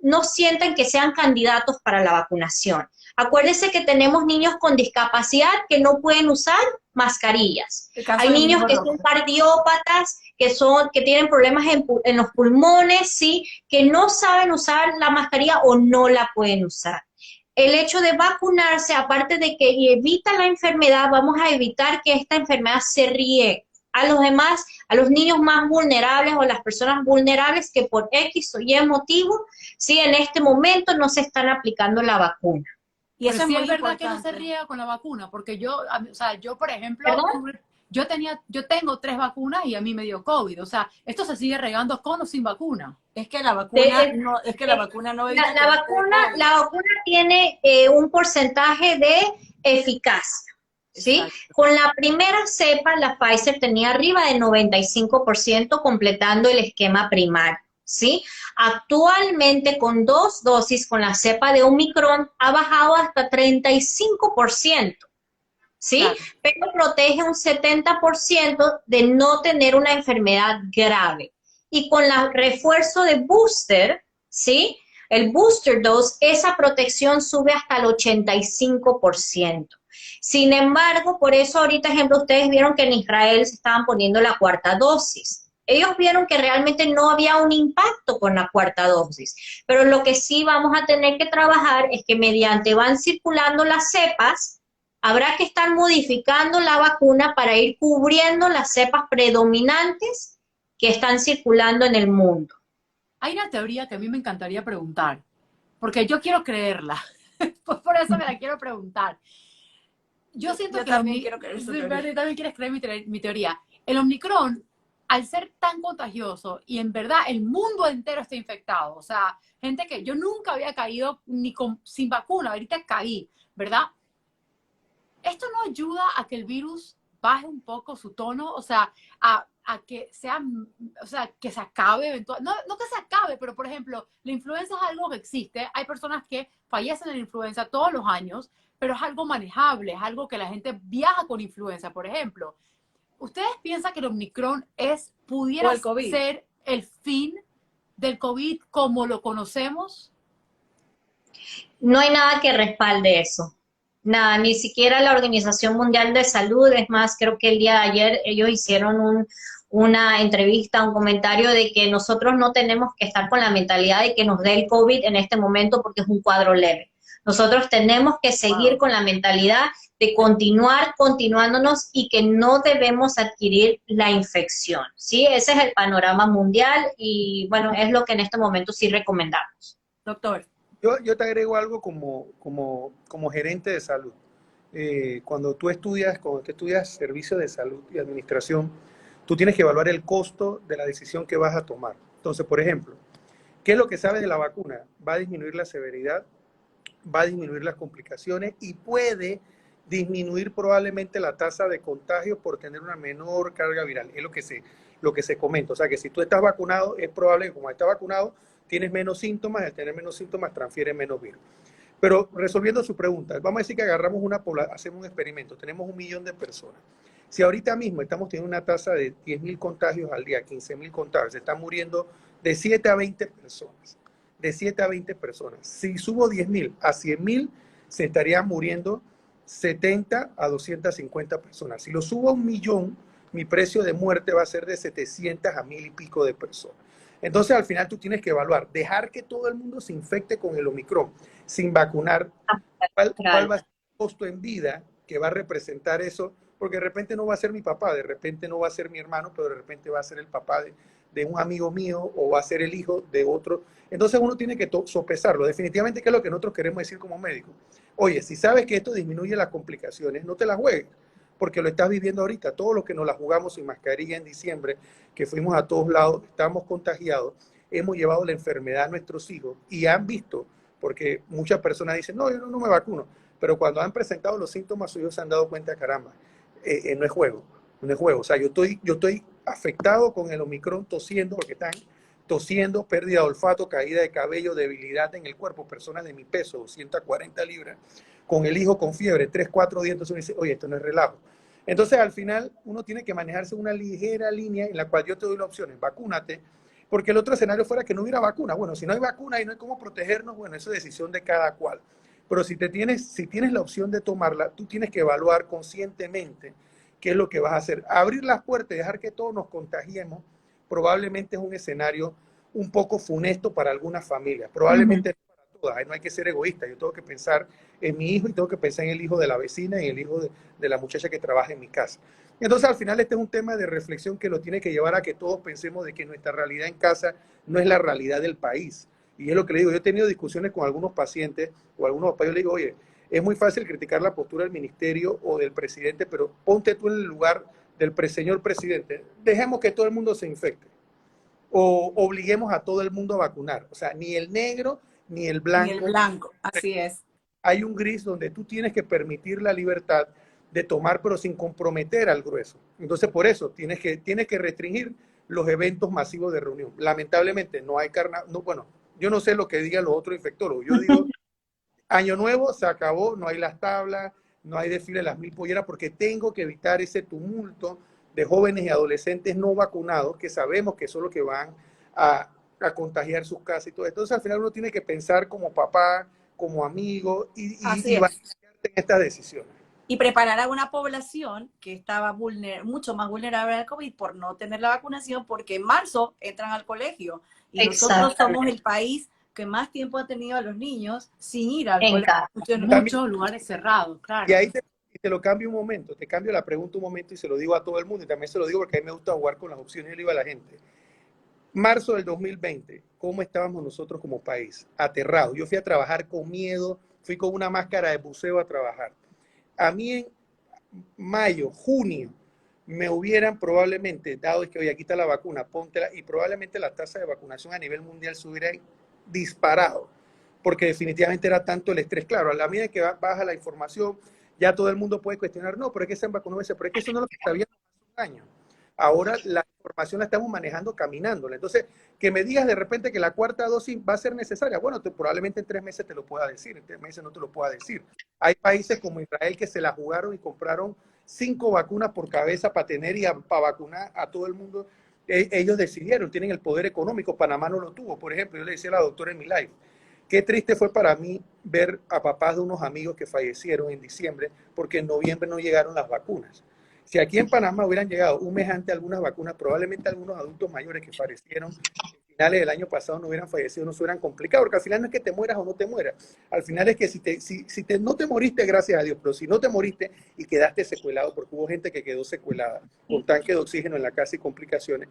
no sientan que sean candidatos para la vacunación. Acuérdense que tenemos niños con discapacidad que no pueden usar mascarillas. Hay niños que son cardiópatas, que tienen problemas en los pulmones, ¿sí? Que no saben usar la mascarilla o no la pueden usar. El hecho de vacunarse, aparte de que evita la enfermedad, vamos a evitar que esta enfermedad se riegue a los demás, a los niños más vulnerables o las personas vulnerables que por X o Y motivo, ¿sí? En este momento no se están aplicando la vacuna. Y eso sí es verdad que no se riega con la vacuna, porque yo, o sea, yo por ejemplo, yo tengo 3 vacunas y a mí me dio COVID, o sea, esto se sigue regando con o sin vacuna. Es que la vacuna no, es que la vacuna no evita la vacuna tiene un porcentaje de eficacia, ¿sí? Exacto. Con la primera cepa, la Pfizer tenía arriba del 95% completando el esquema primario, ¿sí? Actualmente con 2 dosis con la cepa de Omicron ha bajado hasta 35%, ¿sí? Claro. Pero protege un 70% de no tener una enfermedad grave. Y con el refuerzo de booster, ¿sí? el booster dose, esa protección sube hasta el 85%. Sin embargo, por eso ahorita, ejemplo, ustedes vieron que en Israel se estaban poniendo la cuarta dosis. Ellos vieron que realmente no había un impacto con la cuarta dosis, pero lo que sí vamos a tener que trabajar es que mediante van circulando las cepas, habrá que estar modificando la vacuna para ir cubriendo las cepas predominantes que están circulando en el mundo. Hay una teoría que a mí me encantaría preguntar, porque yo quiero creerla, por eso me la quiero preguntar. Yo siento que también quiero creer sí, su teoría. tú también quieres creer mi teoría. El Omicron, al ser tan contagioso y en verdad el mundo entero está infectado, o sea, gente que yo nunca había caído sin vacuna, ahorita caí, ¿verdad? ¿Esto no ayuda a que el virus baje un poco su tono? O sea, a que sea, o sea, que se acabe eventualmente. No que se acabe, pero por ejemplo, la influenza es algo que existe. Hay personas que fallecen de la influenza todos los años, pero es algo manejable, es algo que la gente viaja con influenza, por ejemplo. ¿Ustedes piensan que el Omicron pudiera ser el fin del COVID como lo conocemos? No hay nada que respalde eso. Nada, ni siquiera la Organización Mundial de Salud. Es más, creo que el día de ayer ellos hicieron una entrevista, un comentario de que nosotros no tenemos que estar con la mentalidad de que nos dé el COVID en este momento porque es un cuadro leve. Nosotros tenemos que seguir con la mentalidad de continuándonos y que no debemos adquirir la infección, ¿sí? Ese es el panorama mundial y, bueno, es lo que en este momento sí recomendamos. Doctor. Yo te agrego algo como gerente de salud. Cuando tú estudias servicios de salud y administración, tú tienes que evaluar el costo de la decisión que vas a tomar. Entonces, por ejemplo, ¿qué es lo que sabes de la vacuna? Va a disminuir la severidad, va a disminuir las complicaciones y puede disminuir probablemente la tasa de contagio por tener una menor carga viral. Es lo que se comenta. O sea, que si tú estás vacunado, es probable que como estás vacunado, tienes menos síntomas, al tener menos síntomas transfiere menos virus. Pero resolviendo su pregunta, vamos a decir que agarramos hacemos un experimento, tenemos 1 millón de personas. Si ahorita mismo estamos teniendo una tasa de 10.000 contagios al día, 15.000 contagios, se están muriendo de 7 a 20 personas. De 7 a 20 personas. Si subo 10.000 a 100.000, se estarían muriendo 70 a 250 personas. Si lo subo a 1 millón, mi precio de muerte va a ser de 700 a 1.000 y pico de personas. Entonces, al final tú tienes que evaluar, dejar que todo el mundo se infecte con el Omicron sin vacunar, ¿cuál va a ser el costo en vida que va a representar eso? Porque de repente no va a ser mi papá, de repente no va a ser mi hermano, pero de repente va a ser el papá de un amigo mío o va a ser el hijo de otro. Entonces uno tiene que sopesarlo. Definitivamente, ¿qué es lo que nosotros queremos decir como médicos? Oye, si sabes que esto disminuye las complicaciones, no te las juegues, porque lo estás viviendo ahorita. Todos los que nos la jugamos sin mascarilla en diciembre, que fuimos a todos lados, estamos contagiados, hemos llevado la enfermedad a nuestros hijos y han visto, porque muchas personas dicen, no, yo no me vacuno, pero cuando han presentado los síntomas suyos se han dado cuenta, caramba, no es juego, no es juego. O sea, yo estoy afectado con el Omicron tosiendo, porque están tosiendo, pérdida de olfato, caída de cabello, debilidad en el cuerpo, personas de mi peso, 240 libras, con el hijo con fiebre, 3, 4 días, entonces uno dice, oye, esto no es relajo. Entonces, al final, uno tiene que manejarse una ligera línea en la cual yo te doy la opción, vacúnate, porque el otro escenario fuera que no hubiera vacuna. Bueno, si no hay vacuna y no hay cómo protegernos, bueno, eso es decisión de cada cual. Pero si tienes la opción de tomarla, tú tienes que evaluar conscientemente qué es lo que vas a hacer. Abrir las puertas y dejar que todos nos contagiemos, probablemente es un escenario un poco funesto para algunas familias, probablemente no para todas. No hay que ser egoísta, yo tengo que pensar en mi hijo y tengo que pensar en el hijo de la vecina y en el hijo de la muchacha que trabaja en mi casa. Entonces, al final, este es un tema de reflexión que lo tiene que llevar a que todos pensemos de que nuestra realidad en casa no es la realidad del país. Y es lo que le digo, yo he tenido discusiones con algunos pacientes o algunos papás, yo le digo, oye, es muy fácil criticar la postura del ministerio o del presidente, pero ponte tú en el lugar del señor presidente. Dejemos que todo el mundo se infecte o obliguemos a todo el mundo a vacunar. O sea, ni el negro ni el blanco. Ni el blanco, así es. Hay un gris donde tú tienes que permitir la libertad de tomar, pero sin comprometer al grueso. Entonces, por eso tienes que restringir los eventos masivos de reunión. Lamentablemente, no hay carnaval. No, bueno, yo no sé lo que digan los otros infectólogos. Yo digo, Año Nuevo se acabó, no hay las tablas, no hay desfile de las 1000 polleras, porque tengo que evitar ese tumulto de jóvenes y adolescentes no vacunados, que sabemos que son los que van a a contagiar sus casas y todo. Entonces al final uno tiene que pensar como papá, como amigo Así y es. en estas decisiones. Y preparar a una población que estaba mucho más vulnerable al COVID por no tener la vacunación, porque en marzo entran al colegio y nosotros somos el país que más tiempo ha tenido a los niños sin ir al colegio. Muchos lugares cerrados, claro. Y ahí te lo cambio un momento, te cambio la pregunta un momento y se lo digo a todo el mundo, y también se lo digo porque a mí me gusta jugar con las opciones, yo le digo a la gente. Marzo del 2020, ¿cómo estábamos nosotros como país? Aterrados. Yo fui a trabajar con miedo, fui con una máscara de buceo a trabajar. A mí en mayo, junio, me hubieran probablemente dado, es que oye, aquí está la vacuna, póntela, y probablemente la tasa de vacunación a nivel mundial se hubiera disparado, porque definitivamente era tanto el estrés. Claro, a la medida que baja la información, ya todo el mundo puede cuestionar, no, pero es que se han vacunado ese, pero es que eso no es lo que sabíamos hace un año. Ahora la información la estamos manejando caminándola. Entonces, que me digas de repente que la cuarta dosis va a ser necesaria, bueno, probablemente en 3 meses te lo pueda decir, en 3 meses no te lo pueda decir. Hay países como Israel que se la jugaron y compraron 5 vacunas por cabeza para tener y para vacunar a todo el mundo. Ellos decidieron, tienen el poder económico. Panamá no lo tuvo. Por ejemplo, yo le decía a la doctora en mi live, qué triste fue para mí ver a papás de unos amigos que fallecieron en diciembre porque en noviembre no llegaron las vacunas. Si aquí en Panamá hubieran llegado un mes antes algunas vacunas, probablemente algunos adultos mayores que fallecieron a finales del año pasado no hubieran fallecido, no se hubieran complicado, porque al final no es que te mueras o no te mueras, al final es que no te moriste, gracias a Dios, pero si no te moriste y quedaste secuelado, porque hubo gente que quedó secuelada con tanque de oxígeno en la casa y complicaciones,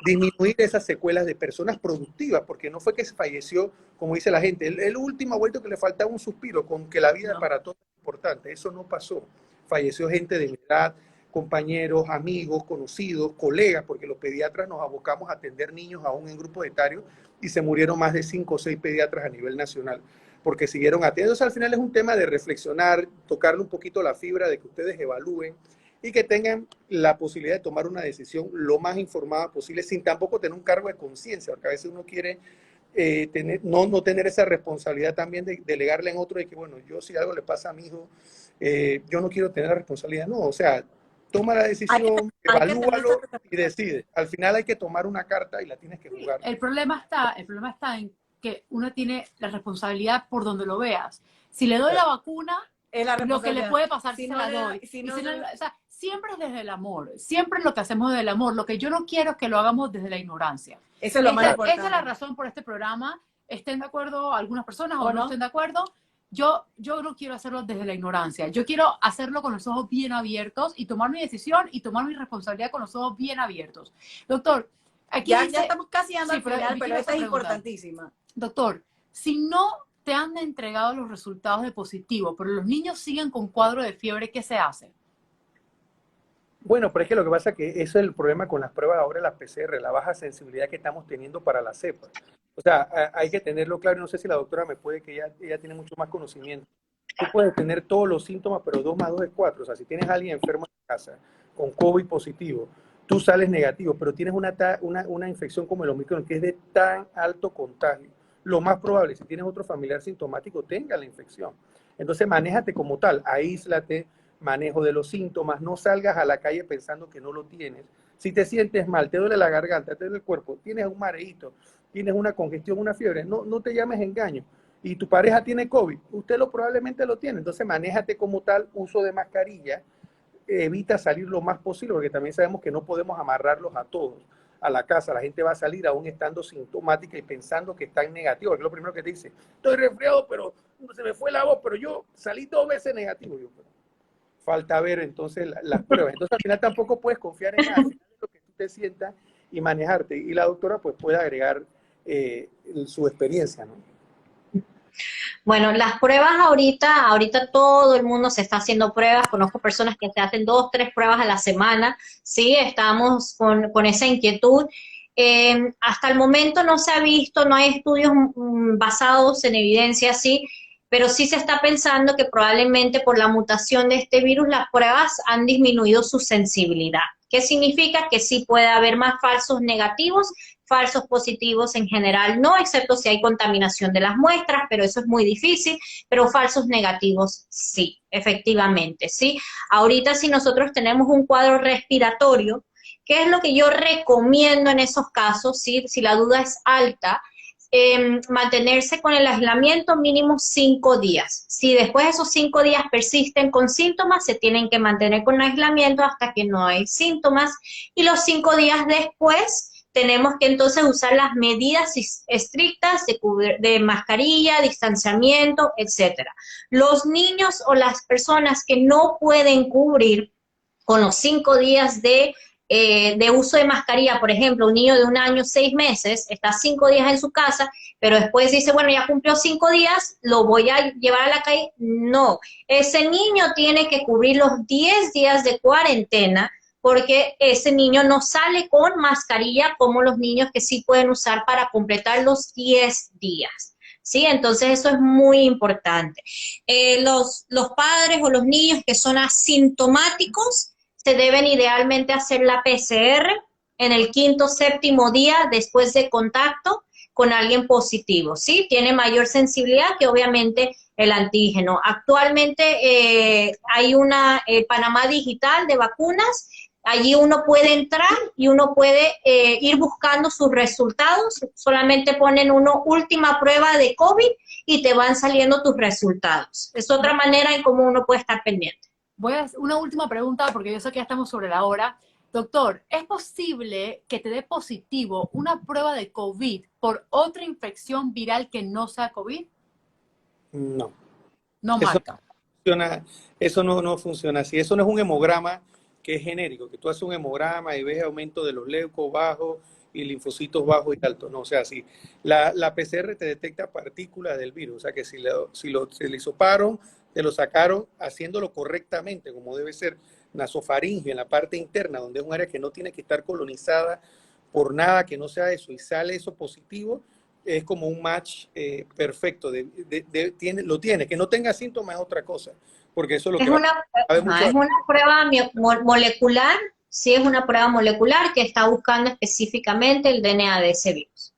disminuir esas secuelas de personas productivas, porque no fue que se falleció, como dice la gente, el último vuelto que le faltaba un suspiro, con que la vida para todos es importante, eso no pasó, falleció gente de mi edad, compañeros, amigos, conocidos, colegas, porque los pediatras nos abocamos a atender niños aún en grupos etarios y se murieron más de 5 o 6 pediatras a nivel nacional, porque siguieron atendiendo. Al final es un tema de reflexionar, tocarle un poquito la fibra, de que ustedes evalúen y que tengan la posibilidad de tomar una decisión lo más informada posible, sin tampoco tener un cargo de conciencia, porque a veces uno quiere no tener esa responsabilidad también de delegarle en otro, de que, bueno, yo si algo le pasa a mi hijo, yo no quiero tener la responsabilidad. No, o sea, toma la decisión, evalúalo y decide. Al final hay que tomar una carta y la tienes que jugar. El problema está en que uno tiene la responsabilidad por donde lo veas. Si le doy la vacuna, lo que le puede pasar si se la doy. O sea, siempre es desde el amor. Siempre lo que hacemos desde el amor. Lo que yo no quiero es que lo hagamos desde la ignorancia. Eso es lo más importante. Esa es la razón por este programa. Estén de acuerdo algunas personas o no estén de acuerdo. Yo no quiero hacerlo desde la ignorancia. Yo quiero hacerlo con los ojos bien abiertos y tomar mi decisión y tomar mi responsabilidad con los ojos bien abiertos. Doctor, aquí ya estamos casi llegando al final, pero esta es importantísima. Doctor, si no te han entregado los resultados de positivo, pero los niños siguen con cuadro de fiebre, ¿qué se hace? Bueno, pero es que lo que pasa es que eso es el problema con las pruebas ahora de las PCR, la baja sensibilidad que estamos teniendo para la cepa. O sea, hay que tenerlo claro, no sé si la doctora me puede, que ella tiene mucho más conocimiento. Tú puedes tener todos los síntomas, pero 2 más 2 es 4. O sea, si tienes a alguien enfermo en casa con COVID positivo, tú sales negativo, pero tienes una infección como el Omicron, que es de tan alto contagio, lo más probable, si tienes otro familiar sintomático, tenga la infección. Entonces, manéjate como tal, aíslate, manejo de los síntomas, no salgas a la calle pensando que no lo tienes. Si te sientes mal, te duele la garganta, te duele el cuerpo, tienes un mareíto, tienes una congestión, una fiebre, no te llames engaño. Y tu pareja tiene COVID, usted probablemente lo tiene. Entonces, manéjate como tal, uso de mascarilla, evita salir lo más posible, porque también sabemos que no podemos amarrarlos a todos a la casa. La gente va a salir aún estando sintomática y pensando que están negativos, que es lo primero que te dice, estoy resfriado, pero se me fue la voz, pero yo salí 2 veces negativo. Falta ver entonces las pruebas. Entonces al final tampoco puedes confiar en nada, al final es lo que tú te sientas y manejarte. Y la doctora pues puede agregar su experiencia, ¿no? Bueno, las pruebas ahorita todo el mundo se está haciendo pruebas, conozco personas que se hacen 2, 3 pruebas a la semana, sí, estamos con esa inquietud. Hasta el momento no se ha visto, no hay estudios basados en evidencia, sí, pero sí se está pensando que probablemente por la mutación de este virus las pruebas han disminuido su sensibilidad. ¿Qué significa? Que sí puede haber más falsos negativos, falsos positivos en general no, excepto si hay contaminación de las muestras, pero eso es muy difícil, pero falsos negativos sí, efectivamente, sí. Ahorita si nosotros tenemos un cuadro respiratorio, ¿Qué es lo que yo recomiendo en esos casos? ¿Sí? Si la duda es alta, mantenerse con el aislamiento mínimo 5 días. Si después de esos 5 días persisten con síntomas, se tienen que mantener con aislamiento hasta que no hay síntomas, y los 5 días después tenemos que entonces usar las medidas estrictas de mascarilla, distanciamiento, etcétera. Los niños o las personas que no pueden cubrir con los 5 días de uso de mascarilla, por ejemplo, un niño de 1 año, 6 meses, está 5 días en su casa, pero después dice, bueno, ya cumplió 5 días, lo voy a llevar a la calle. No, ese niño tiene que cubrir los 10 días de cuarentena, porque ese niño no sale con mascarilla como los niños que sí pueden usar para completar los 10 días. ¿Sí? Entonces eso es muy importante. Los padres o los niños que son asintomáticos se deben idealmente hacer la PCR en el 5º o 7º día después de contacto con alguien positivo, ¿sí? Tiene mayor sensibilidad que obviamente el antígeno. Actualmente hay Panamá Digital de vacunas. Allí uno puede entrar y uno puede ir buscando sus resultados. Solamente ponen última prueba de COVID y te van saliendo tus resultados. Es otra manera en cómo uno puede estar pendiente. Voy a hacer una última pregunta porque yo sé que ya estamos sobre la hora. Doctor, ¿es posible que te dé positivo una prueba de COVID por otra infección viral que no sea COVID? No. No Eso marca. eso no funciona así. Eso no es un hemograma que es genérico, que tú haces un hemograma y ves aumento de los leucos bajos y linfocitos bajos y altos. No, o sea, sí. La PCR te detecta partículas del virus. O sea, que se le hisoparon, te lo sacaron haciéndolo correctamente, como debe ser, nasofaringio, en la parte interna, donde es un área que no tiene que estar colonizada por nada que no sea eso, y sale eso positivo, es como un match perfecto. Lo tiene. Que no tenga síntomas es otra cosa, porque eso es lo que es una prueba molecular, sí, es una prueba molecular que está buscando específicamente el DNA de ese virus.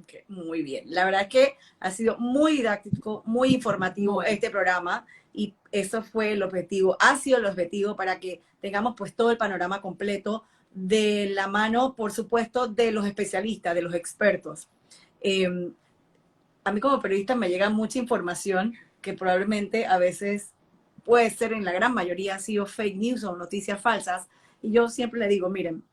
Okay, muy bien. La verdad es que ha sido muy didáctico, muy informativo este programa, y eso fue el objetivo, ha sido el objetivo para que tengamos pues todo el panorama completo de la mano, por supuesto, de los especialistas, de los expertos. A mí como periodista me llega mucha información que probablemente a veces puede ser, en la gran mayoría, ha sido fake news o noticias falsas, y yo siempre le digo, miren,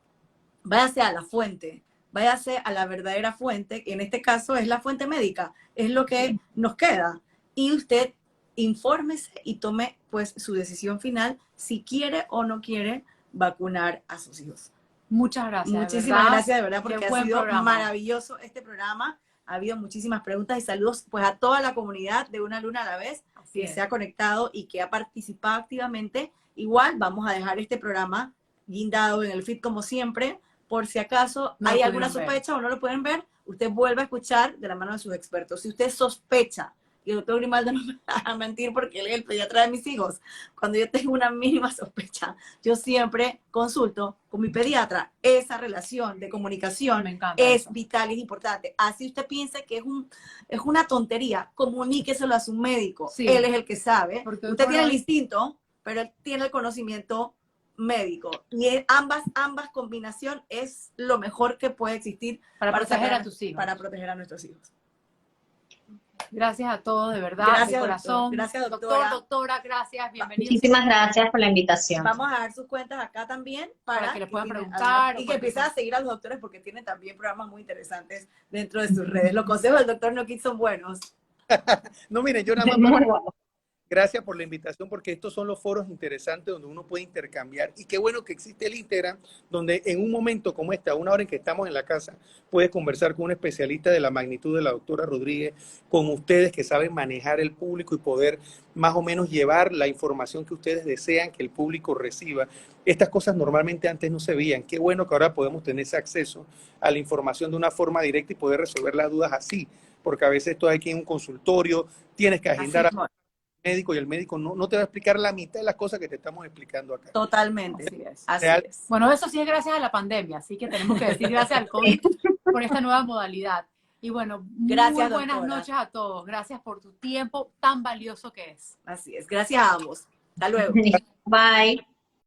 váyase a la fuente, váyase a la verdadera fuente, que en este caso es la fuente médica, es lo que nos queda, y usted infórmese y tome pues su decisión final si quiere o no quiere vacunar a sus hijos. Muchas gracias. Muchísimas gracias, de verdad, porque ha sido programa. Maravilloso este programa. Ha habido muchísimas preguntas y saludos pues a toda la comunidad de Una Luna a la Vez que se ha conectado y que ha participado activamente. Igual vamos a dejar este programa guindado en el feed como siempre, por si acaso hay alguna sospecha o no lo pueden ver, usted vuelve a escuchar de la mano de sus expertos. Si usted sospecha, y el doctor Grimaldo no me va a mentir porque él es el pediatra de mis hijos, cuando yo tengo una mínima sospecha, yo siempre consulto con mi pediatra. Esa relación de comunicación es vital y es importante. Así usted piense que es una tontería, comuníqueselo a su médico. Sí. Él es el que sabe. Porque usted tiene el instinto, pero él tiene el conocimiento médico. Y ambas combinación es lo mejor que puede existir para proteger a tus hijos. Para proteger a nuestros hijos. Gracias a todos, de verdad, gracias, de corazón. Doctor. Gracias, doctora. Doctora, gracias, bienvenidos. Muchísimas gracias por la invitación. Vamos a dar sus cuentas acá también para que les puedan preguntar. Y que empiecen a seguir a los doctores porque tienen también programas muy interesantes dentro de sus redes. Los consejos del doctor Noquit son buenos. No, miren, yo nada más... Gracias por la invitación, porque estos son los foros interesantes donde uno puede intercambiar, y qué bueno que existe el Instagram, donde en un momento como este, a una hora en que estamos en la casa, puedes conversar con un especialista de la magnitud de la doctora Rodríguez, con ustedes que saben manejar el público y poder más o menos llevar la información que ustedes desean que el público reciba. Estas cosas normalmente antes no se veían. Qué bueno que ahora podemos tener ese acceso a la información de una forma directa y poder resolver las dudas así, porque a veces esto hay que ir a un consultorio, tienes que agendar a médico y el médico no te va a explicar la mitad de las cosas que te estamos explicando acá. Totalmente. Así es. Bueno, eso sí es gracias a la pandemia, así que tenemos que decir gracias al COVID por esta nueva modalidad. Y bueno, gracias, muy buenas noches a todos. Gracias por tu tiempo tan valioso que es. Así es. Gracias a ambos. Hasta luego. Bye.